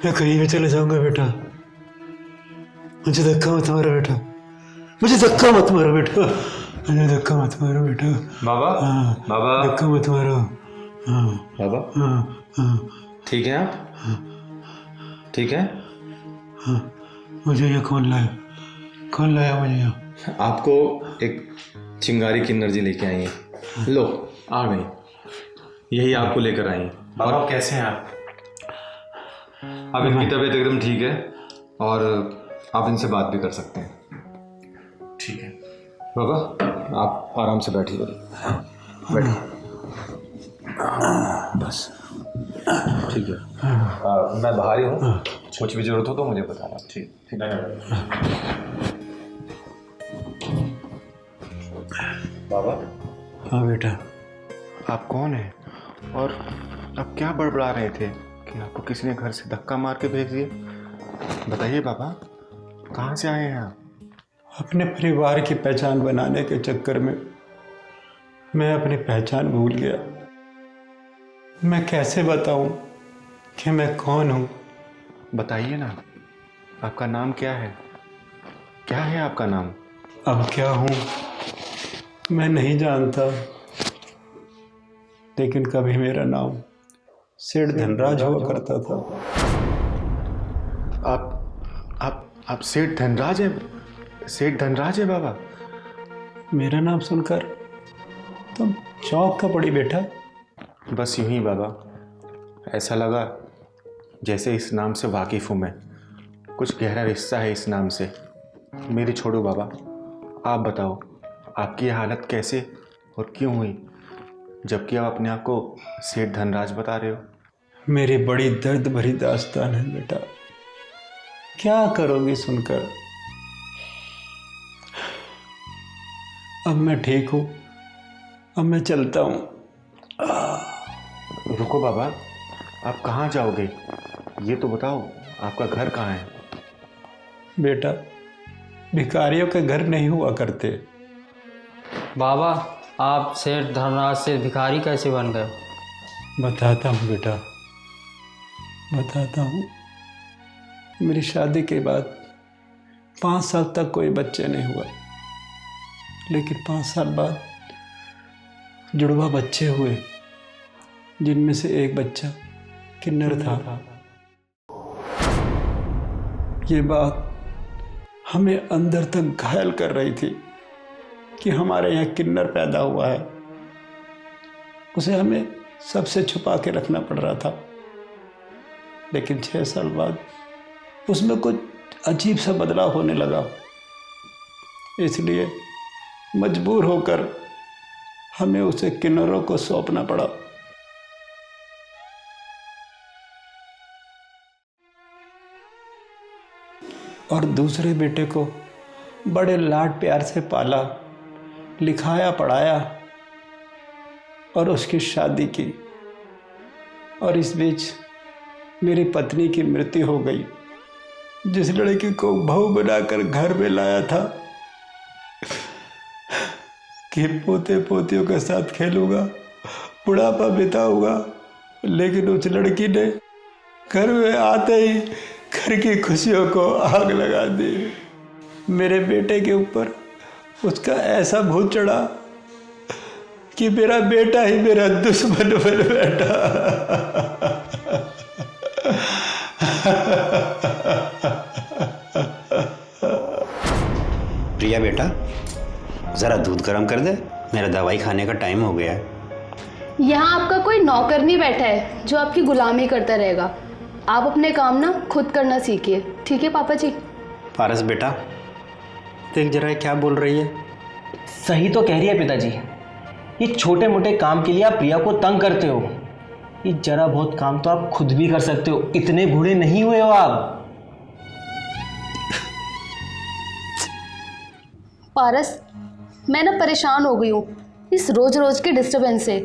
S13: मैं कहीं भी चले जाऊंगा बेटा, मुझे धक्का मत मारो बेटा, मुझे धक्का मत मारो बेटा, मुझे धक्का मत मारो बेटा।
S10: बाबा,
S13: हाँ,
S10: बाबा
S13: धक्का मत मारो। हाँ
S10: बाबा,
S13: हाँ हाँ,
S10: ठीक है आप? ठीक है?
S13: हाँ, मुझे ये कौन लाया, कौन लाया मुझे यहाँ?
S10: आपको एक चिंगारी की एनर्जी लेके आई है, लो आ गई, यही आपको लेकर आई है। बाबा कैसे हैं आप? अब इनकी तबीयत एकदम ठीक है और आप इनसे बात भी कर सकते हैं। ठीक है बाबा, आप आराम से बैठिए, बैठिए बस, ठीक है। मैं बाहर ही हूँ, कुछ भी जरूरत हो तो मुझे बताना। ठीक ठीक है बाबा।
S13: हाँ बेटा।
S10: आप कौन हैं और आप क्या बड़बड़ा रहे थे कि आपको किसी ने घर से धक्का मार के भेज दिया? बताइए बाबा, कहाँ से आए हैं आप?
S13: अपने परिवार की पहचान बनाने के चक्कर में मैं अपनी पहचान भूल गया। मैं कैसे बताऊं कि मैं कौन हूं?
S10: बताइए ना, आपका नाम क्या है? क्या है आपका नाम?
S13: अब क्या हूं मैं नहीं जानता, लेकिन कभी मेरा नाम सेठ धनराज हुआ करता था।
S10: आप सेठ धनराज हैं? सेठ धनराज है बाबा?
S13: मेरा नाम सुनकर तुम चौंक का पड़ी बेटा?
S10: बस यूं ही बाबा, ऐसा लगा जैसे इस नाम से वाकिफ़ हूँ मैं, कुछ गहरा रिश्ता है इस नाम से। मेरी छोड़ो बाबा, आप बताओ आपकी ये हालत कैसे और क्यों हुई, जबकि आप अपने आप को सेठ धनराज बता रहे हो?
S13: मेरी बड़ी दर्द भरी दास्तान है बेटा, क्या करोगी सुनकर? अब मैं ठीक हूँ, अब मैं चलता हूँ।
S10: रुको बाबा, आप कहाँ जाओगे ये तो बताओ, आपका घर कहाँ है?
S13: बेटा, भिखारियों के घर नहीं हुआ करते।
S1: बाबा, आप सेठ धनराज से भिखारी कैसे बन गए?
S13: बताता हूँ बेटा, बताता हूँ। मेरी शादी के बाद 5 साल तक कोई बच्चे नहीं हुआ, लेकिन 5 साल बाद जुड़वा बच्चे हुए, जिनमें से एक बच्चा किन्नर था। ये बात हमें अंदर तक घायल कर रही थी कि हमारे यहाँ किन्नर पैदा हुआ है। उसे हमें सबसे छुपा के रखना पड़ रहा था, लेकिन 6 साल बाद उसमें कुछ अजीब सा बदलाव होने लगा, इसलिए मजबूर होकर हमें उसे किन्नरों को सौंपना पड़ा। और दूसरे बेटे को बड़े लाड प्यार से पाला, लिखाया, पढ़ाया और उसकी शादी की। और इस बीच मेरी पत्नी की मृत्यु हो गई। जिस लड़की को बहू बनाकर घर में लाया था कि पोते पोतियों के साथ खेलूंगा, बुढ़ापा बिताऊंगा, लेकिन उस लड़की ने घर में आते ही घर की खुशियों को आग लगा दी। मेरे बेटे के ऊपर उसका ऐसा भूत चढ़ा कि मेरा बेटा ही मेरा दुश्मन बन बैठा।
S20: प्रिया बेटा, ज़रा दूध गर्म कर दे, मेरा दवाई खाने का टाइम हो गया है।
S5: यहाँ आपका कोई नौकर नहीं बैठा है जो आपकी गुलामी करता रहेगा। आप अपने काम ना खुद करना सीखिए, ठीक है पापा जी?
S20: पारस बेटा, देख जरा क्या बोल रही है।
S7: सही तो कह रही है पिताजी। ये छोटे मोटे काम के लिए आप प्रिया को तंग करते हो। ये जरा बहुत काम तो आप खुद भी कर सकते हो, इतने बूढ़े नहीं हुए हो आप।
S5: पारस, मैं ना परेशान हो गई हूँ इस रोज रोज के डिस्टरबेंस से।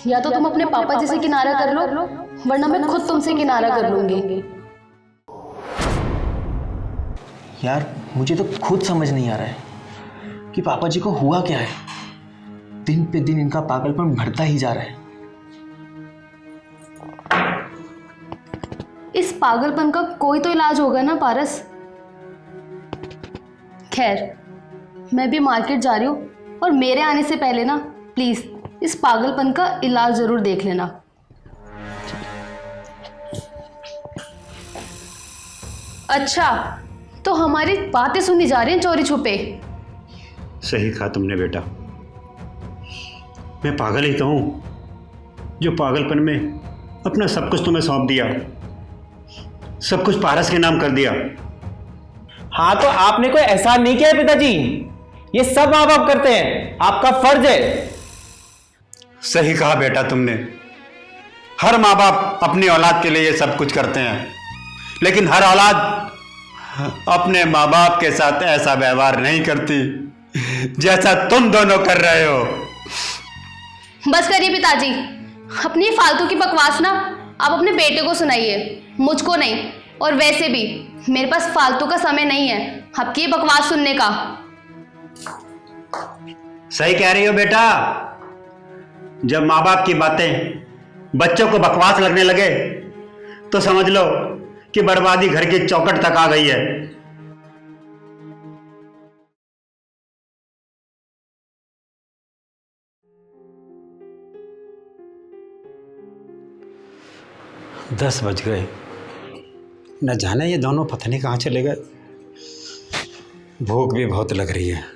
S5: या तो तुम अपने पापा जी से किनारा कर लो, वरना मैं खुद तुमसे किनारा कर लूंगी।
S7: यार मुझे तो खुद समझ नहीं आ रहा है कि पापा जी को हुआ क्या है। दिन पे दिन इनका पागलपन बढ़ता ही जा रहा है।
S5: इस पागलपन का कोई तो इलाज होगा ना पारस? खैर, मैं भी मार्केट जा रही हूँ और मेरे आने से पहले ना प्लीज इस पागलपन का इलाज जरूर देख लेना। अच्छा, तो हमारी बातें सुनी जा रही हैं चोरी छुपे?
S20: सही कहा तुमने बेटा, मैं पागल ही तो हूँ जो पागलपन में अपना सब कुछ तुम्हें सौंप दिया, सब कुछ पारस के नाम कर दिया।
S9: हाँ तो आपने कोई एहसान नहीं किया है पिताजी, ये सब माँ बाप करते हैं, आपका फर्ज है।
S20: सही कहा बेटा तुमने, हर माँ बाप अपनी औलाद के लिए ये सब कुछ करते हैं, लेकिन हर औलाद अपने माँ बाप के साथ ऐसा व्यवहार नहीं करती जैसा तुम दोनों कर रहे हो।
S5: बस करिए पिताजी, अपनी फालतू की बकवास ना आप अपने बेटे को सुनाइए, मुझको नहीं। और वैसे भी मेरे पास फालतू का समय नहीं है आपकी बकवास सुनने का।
S20: सही कह रही हो बेटा, जब माँ बाप की बातें बच्चों को बकवास लगने लगे तो समझ लो कि बर्बादी घर की चौखट तक आ गई है।
S21: दस बज गए, न जाने ये दोनों पता नहीं कहाँ चले गए। भूख भी बहुत लग रही है।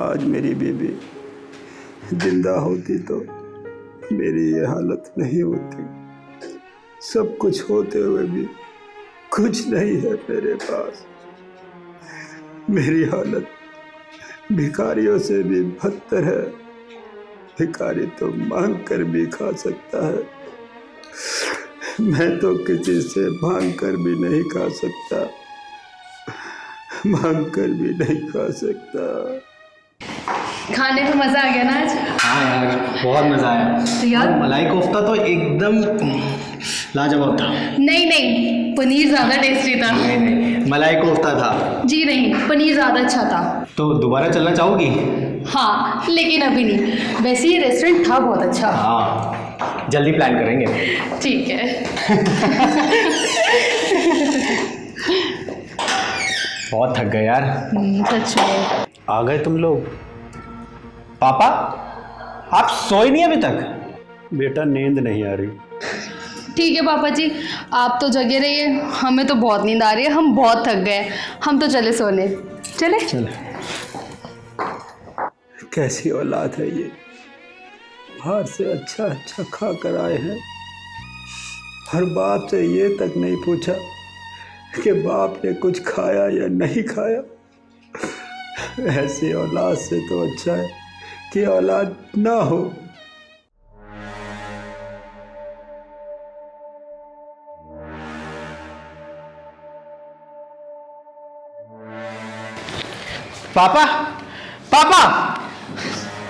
S13: आज मेरी बीबी जिंदा होती तो मेरी ये हालत नहीं होती। सब कुछ होते हुए भी कुछ नहीं है मेरे पास। मेरी हालत भिखारियों से भी बदतर है। भिखारी तो मांग कर भी खा सकता है, मैं तो किसी से मांग कर भी नहीं खा सकता, मांग कर भी नहीं खा सकता।
S5: खाने में मज़ा आ गया ना आज?
S4: हाँ यार, बहुत मज़ा आया।
S5: तो यार
S4: और मलाई कोफ्ता तो एकदम लाजवाब था।
S5: नहीं नहीं, पनीर ज़्यादा टेस्टी था।
S4: नहीं नहीं, मलाई कोफ्ता था।
S5: जी नहीं, पनीर ज़्यादा अच्छा था।
S4: तो दोबारा चलना चाहोगी?
S5: हाँ, लेकिन अभी नहीं। वैसे ये रेस्टोरेंट था बहुत अच्छा।
S4: हाँ, जल्दी प्लान करेंगे।
S5: ठीक है।
S4: बहुत थक गए यार।
S5: सच में।
S20: आ गए तुम लोग?
S4: पापा, आप सोए नहीं अभी तक?
S20: बेटा नींद नहीं आ रही।
S5: ठीक है पापा जी, आप तो जगे रहिए, हमें तो बहुत नींद आ रही है, हम बहुत थक गए, हम तो चले सोने। चले?
S13: चले। कैसी औलाद है ये, बाहर से अच्छा अच्छा खा कर आए हैं, हर बाप से ये तक नहीं पूछा कि बाप ने कुछ खाया या नहीं खाया। ऐसी औलाद से तो अच्छा है कि औलाद ना हो।
S9: पापा, पापा,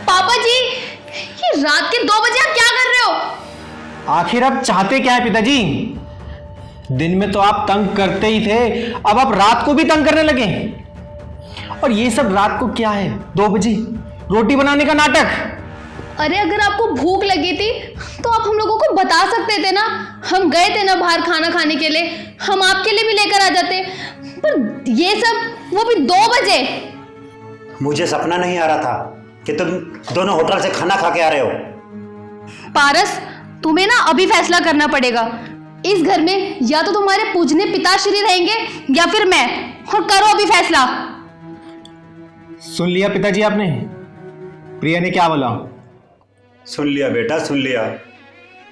S5: पापा जी, ये रात के 2 बजे आप क्या कर रहे हो?
S9: आखिर आप चाहते क्या है पिताजी? दिन में तो आप तंग करते ही थे, अब आप रात को भी तंग करने लगे। और ये सब रात को क्या है, 2 बजे रोटी बनाने का नाटक?
S5: अरे अगर आपको भूख लगी थी तो आप हम लोगों को बता सकते थे ना, हम गए थे ना बाहर खाना खाने के लिए, हम आपके लिए भी लेकर आ जाते। पर ये सब वो भी 2 बजे।
S20: मुझे सपना नहीं आ रहा था कि तुम दोनों होटल से खाना खा के आ रहे हो।
S5: पारस, तुम्हें ना अभी फैसला करना पड़ेगा। इस घर में या तो तुम्हारे पूजनीय पिताश्री रहेंगे या फिर मैं, और करो अभी फैसला।
S9: सुन लिया पिताजी आपने? प्रिया ने क्या बोला?
S20: सुन लिया बेटा, सुन लिया।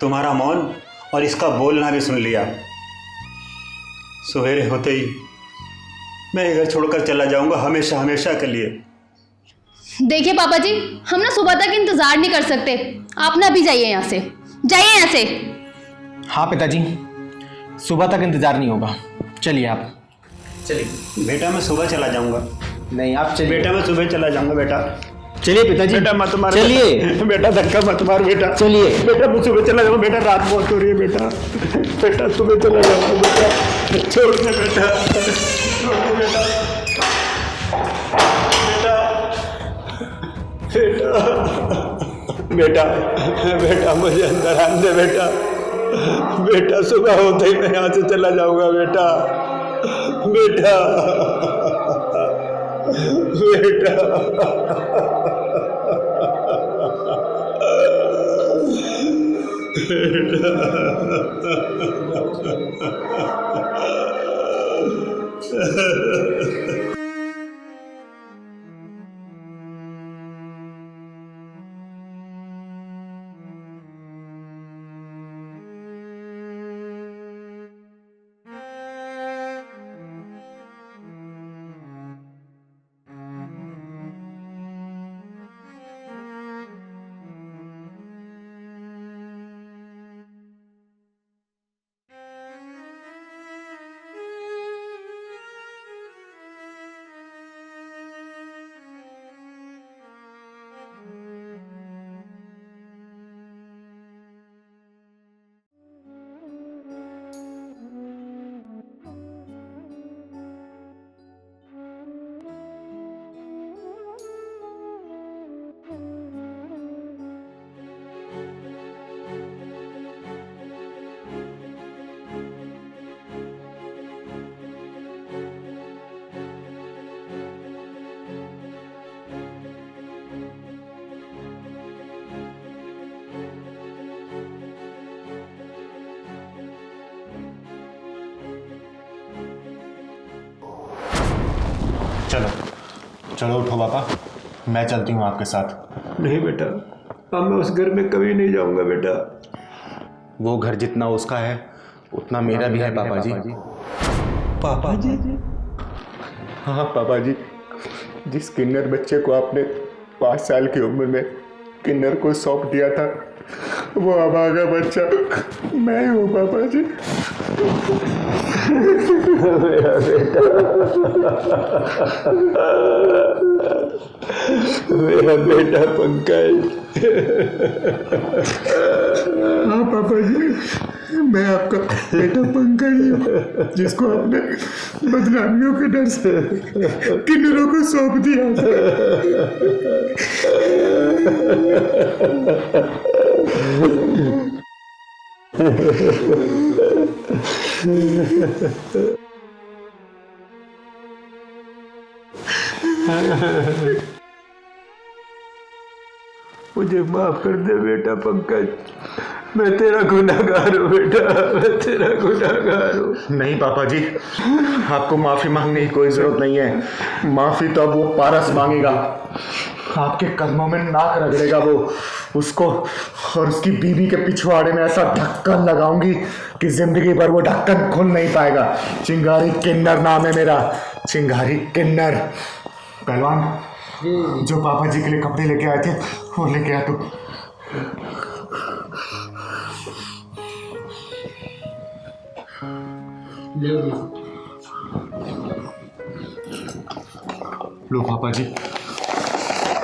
S20: तुम्हारा मौन और इसका बोलना भी सुन लिया। सवेरे होते ही मैं ये घर छोड़कर चला जाऊंगा, हमेशा हमेशा के लिए।
S5: देखिए पापा जी, हम ना सुबह तक इंतजार नहीं कर सकते, आप ना अभी जाइए यहाँ से, जाइए यहाँ से।
S9: हाँ पिताजी, सुबह तक इंतजार नहीं होगा, चलिए आप।
S20: चलिए बेटा, मैं सुबह चला जाऊंगा।
S9: नहीं आप चलिए
S20: बेटा, मैं सुबह चला जाऊंगा। बेटा
S9: चलिए पिताजी।
S20: बेटा मत मार,
S9: चलिए
S20: बेटा, धक्का मत मार बेटा।
S9: चलिए
S20: बेटा, मैं सुबह चला जाऊंगा। बेटा रात बहुत हो रही है बेटा। बेटा सुबह चला जाऊंगा बेटा, छोड़ दे बेटा, छोड़ दे बेटा। बेटा बेटा बेटा, मुझे अंदर आने दे बेटा। बेटा सुबह होते ही मैं यहाँ से चला जाऊंगा बेटा। बेटा बेटा।
S2: चलो चलो उठो पापा, मैं चलती हूँ आपके साथ।
S13: नहीं बेटा, अब मैं उस घर में कभी नहीं जाऊंगा बेटा।
S2: वो घर जितना उसका है उतना मेरा भी है पापा जी।
S13: पापा जी?
S2: हाँ पापा जी, जिस किन्नर बच्चे को आपने 5 साल की उम्र में किन्नर को सौंप दिया था, वो अभागा बच्चा मैं हूँ पापा जी। मेरा बेटा।
S13: मेरा बेटा पंकज। हाँ पापा जी, मैं आपका बेटा पंकज ही हूँ, जिसको आपने बदनामियों के डर से किन्नरों को सौंप दिया था। मुझे माफ कर दे बेटा पंकज, मैं तेरा गुनहगार हूँ बेटा, मैं तेरा गुनहगार हूँ।
S2: नहीं पापा जी, आपको माफी मांगने की कोई जरूरत नहीं है। माफी तो अब वो पारस मांगेगा। आपके कदमों में नाक रगड़ेगा वो। उसको और उसकी बीवी के पिछवाड़े में ऐसा ढक्कन लगाऊंगी कि जिंदगी भर वो ढक्कन खुल नहीं पाएगा। चिंगारी किन्नर नाम है मेरा, चिंगारी किन्नर। पहलवान, जो पापा जी के लिए कपड़े लेके आए थे वो लेके आ तू। लो पापा जी,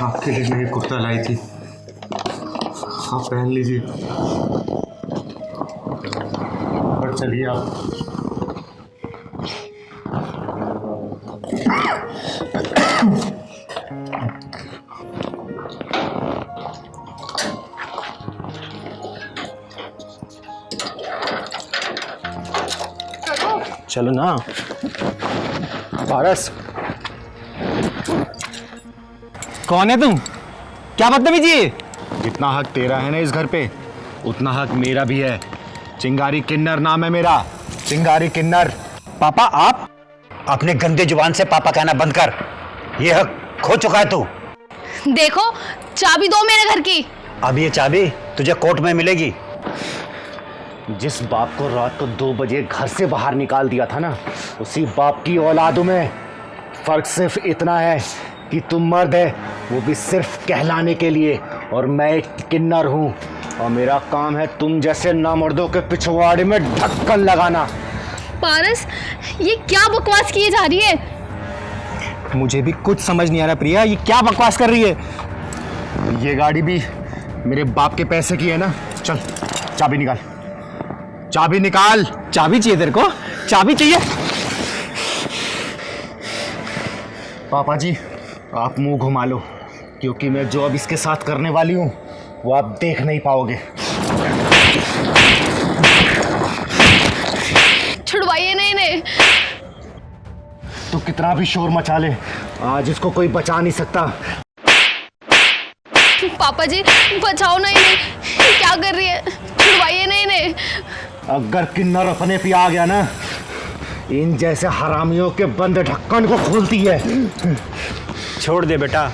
S2: आपके लिए मैं कुर्ता लाई थी, आप पहन लीजिए और चलिए आप।
S10: चलो ना। पारस, कौन है तुम? क्या बदतमीजी है?
S2: जितना हक तेरा है ना इस घर पे, उतना हक मेरा भी है। चिंगारी किन्नर नाम है मेरा, चिंगारी किन्नर।
S20: पापा, आप अपने गंदे जुबान से पापा कहना बंद कर। ये हक खो चुका है तू।
S12: देखो, चाबी दो मेरे घर की।
S20: अब ये चाबी तुझे कोर्ट में मिलेगी।
S2: जिस बाप को रात को 2 बजे घर से बाहर निकाल दिया था ना, उसी बाप की औलादों में फर्क सिर्फ इतना है कि तुम मर्द है, वो भी सिर्फ कहलाने के लिए, और मैं एक किन्नर हूँ, और मेरा काम है तुम जैसे नामर्दों के पिछवाड़े में ढक्कन लगाना।
S12: पारस, ये क्या बकवास किए जा रही है?
S10: मुझे भी कुछ समझ नहीं आ रहा प्रिया, ये क्या बकवास कर रही है?
S2: ये गाड़ी भी मेरे बाप के पैसे की है ना। चल, चाबी निकाल, चाबी निकाल।
S10: चाबी चाहिए तेरे को? चाबी चाहिए?
S2: पापा जी, आप मुंह घुमा लो, क्योंकि मैं जो अब इसके साथ करने वाली हूँ वो आप देख नहीं पाओगे।
S12: छुड़वाइए ना इन्हें।
S2: तो कितना भी शोर मचा ले, आज इसको कोई बचा नहीं सकता।
S12: पापा जी, बचाओ ना इन्हें। क्या कर रही है? छुड़वाइए ना इन्हें।
S2: अगर किन्नर अपने पे आ गया ना, इन जैसे हरामियों के बंद ढक्कन को खोलती है।
S20: छोड़ दे बेटा,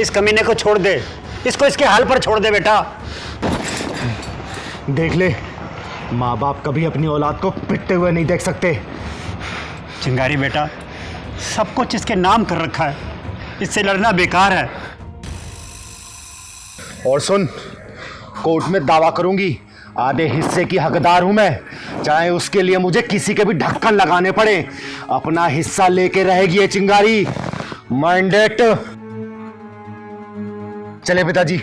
S20: इस कमीने को छोड़ दे, इसको इसके हाल पर छोड़ दे बेटा।
S2: देख ले, माँ बाप कभी अपनी औलाद को पिटते हुए नहीं देख सकते।
S20: चिंगारी बेटा, सब कुछ इसके नाम कर रखा है, इससे लड़ना बेकार है।
S2: और सुन, कोर्ट में दावा करूंगी, आधे हिस्से की हकदार हूं मैं, चाहे उसके लिए मुझे किसी के भी ढक्कन लगाने पड़े। अपना हिस्सा लेके रहेगी ये चिंगारी। माइंडेड। चले पिताजी।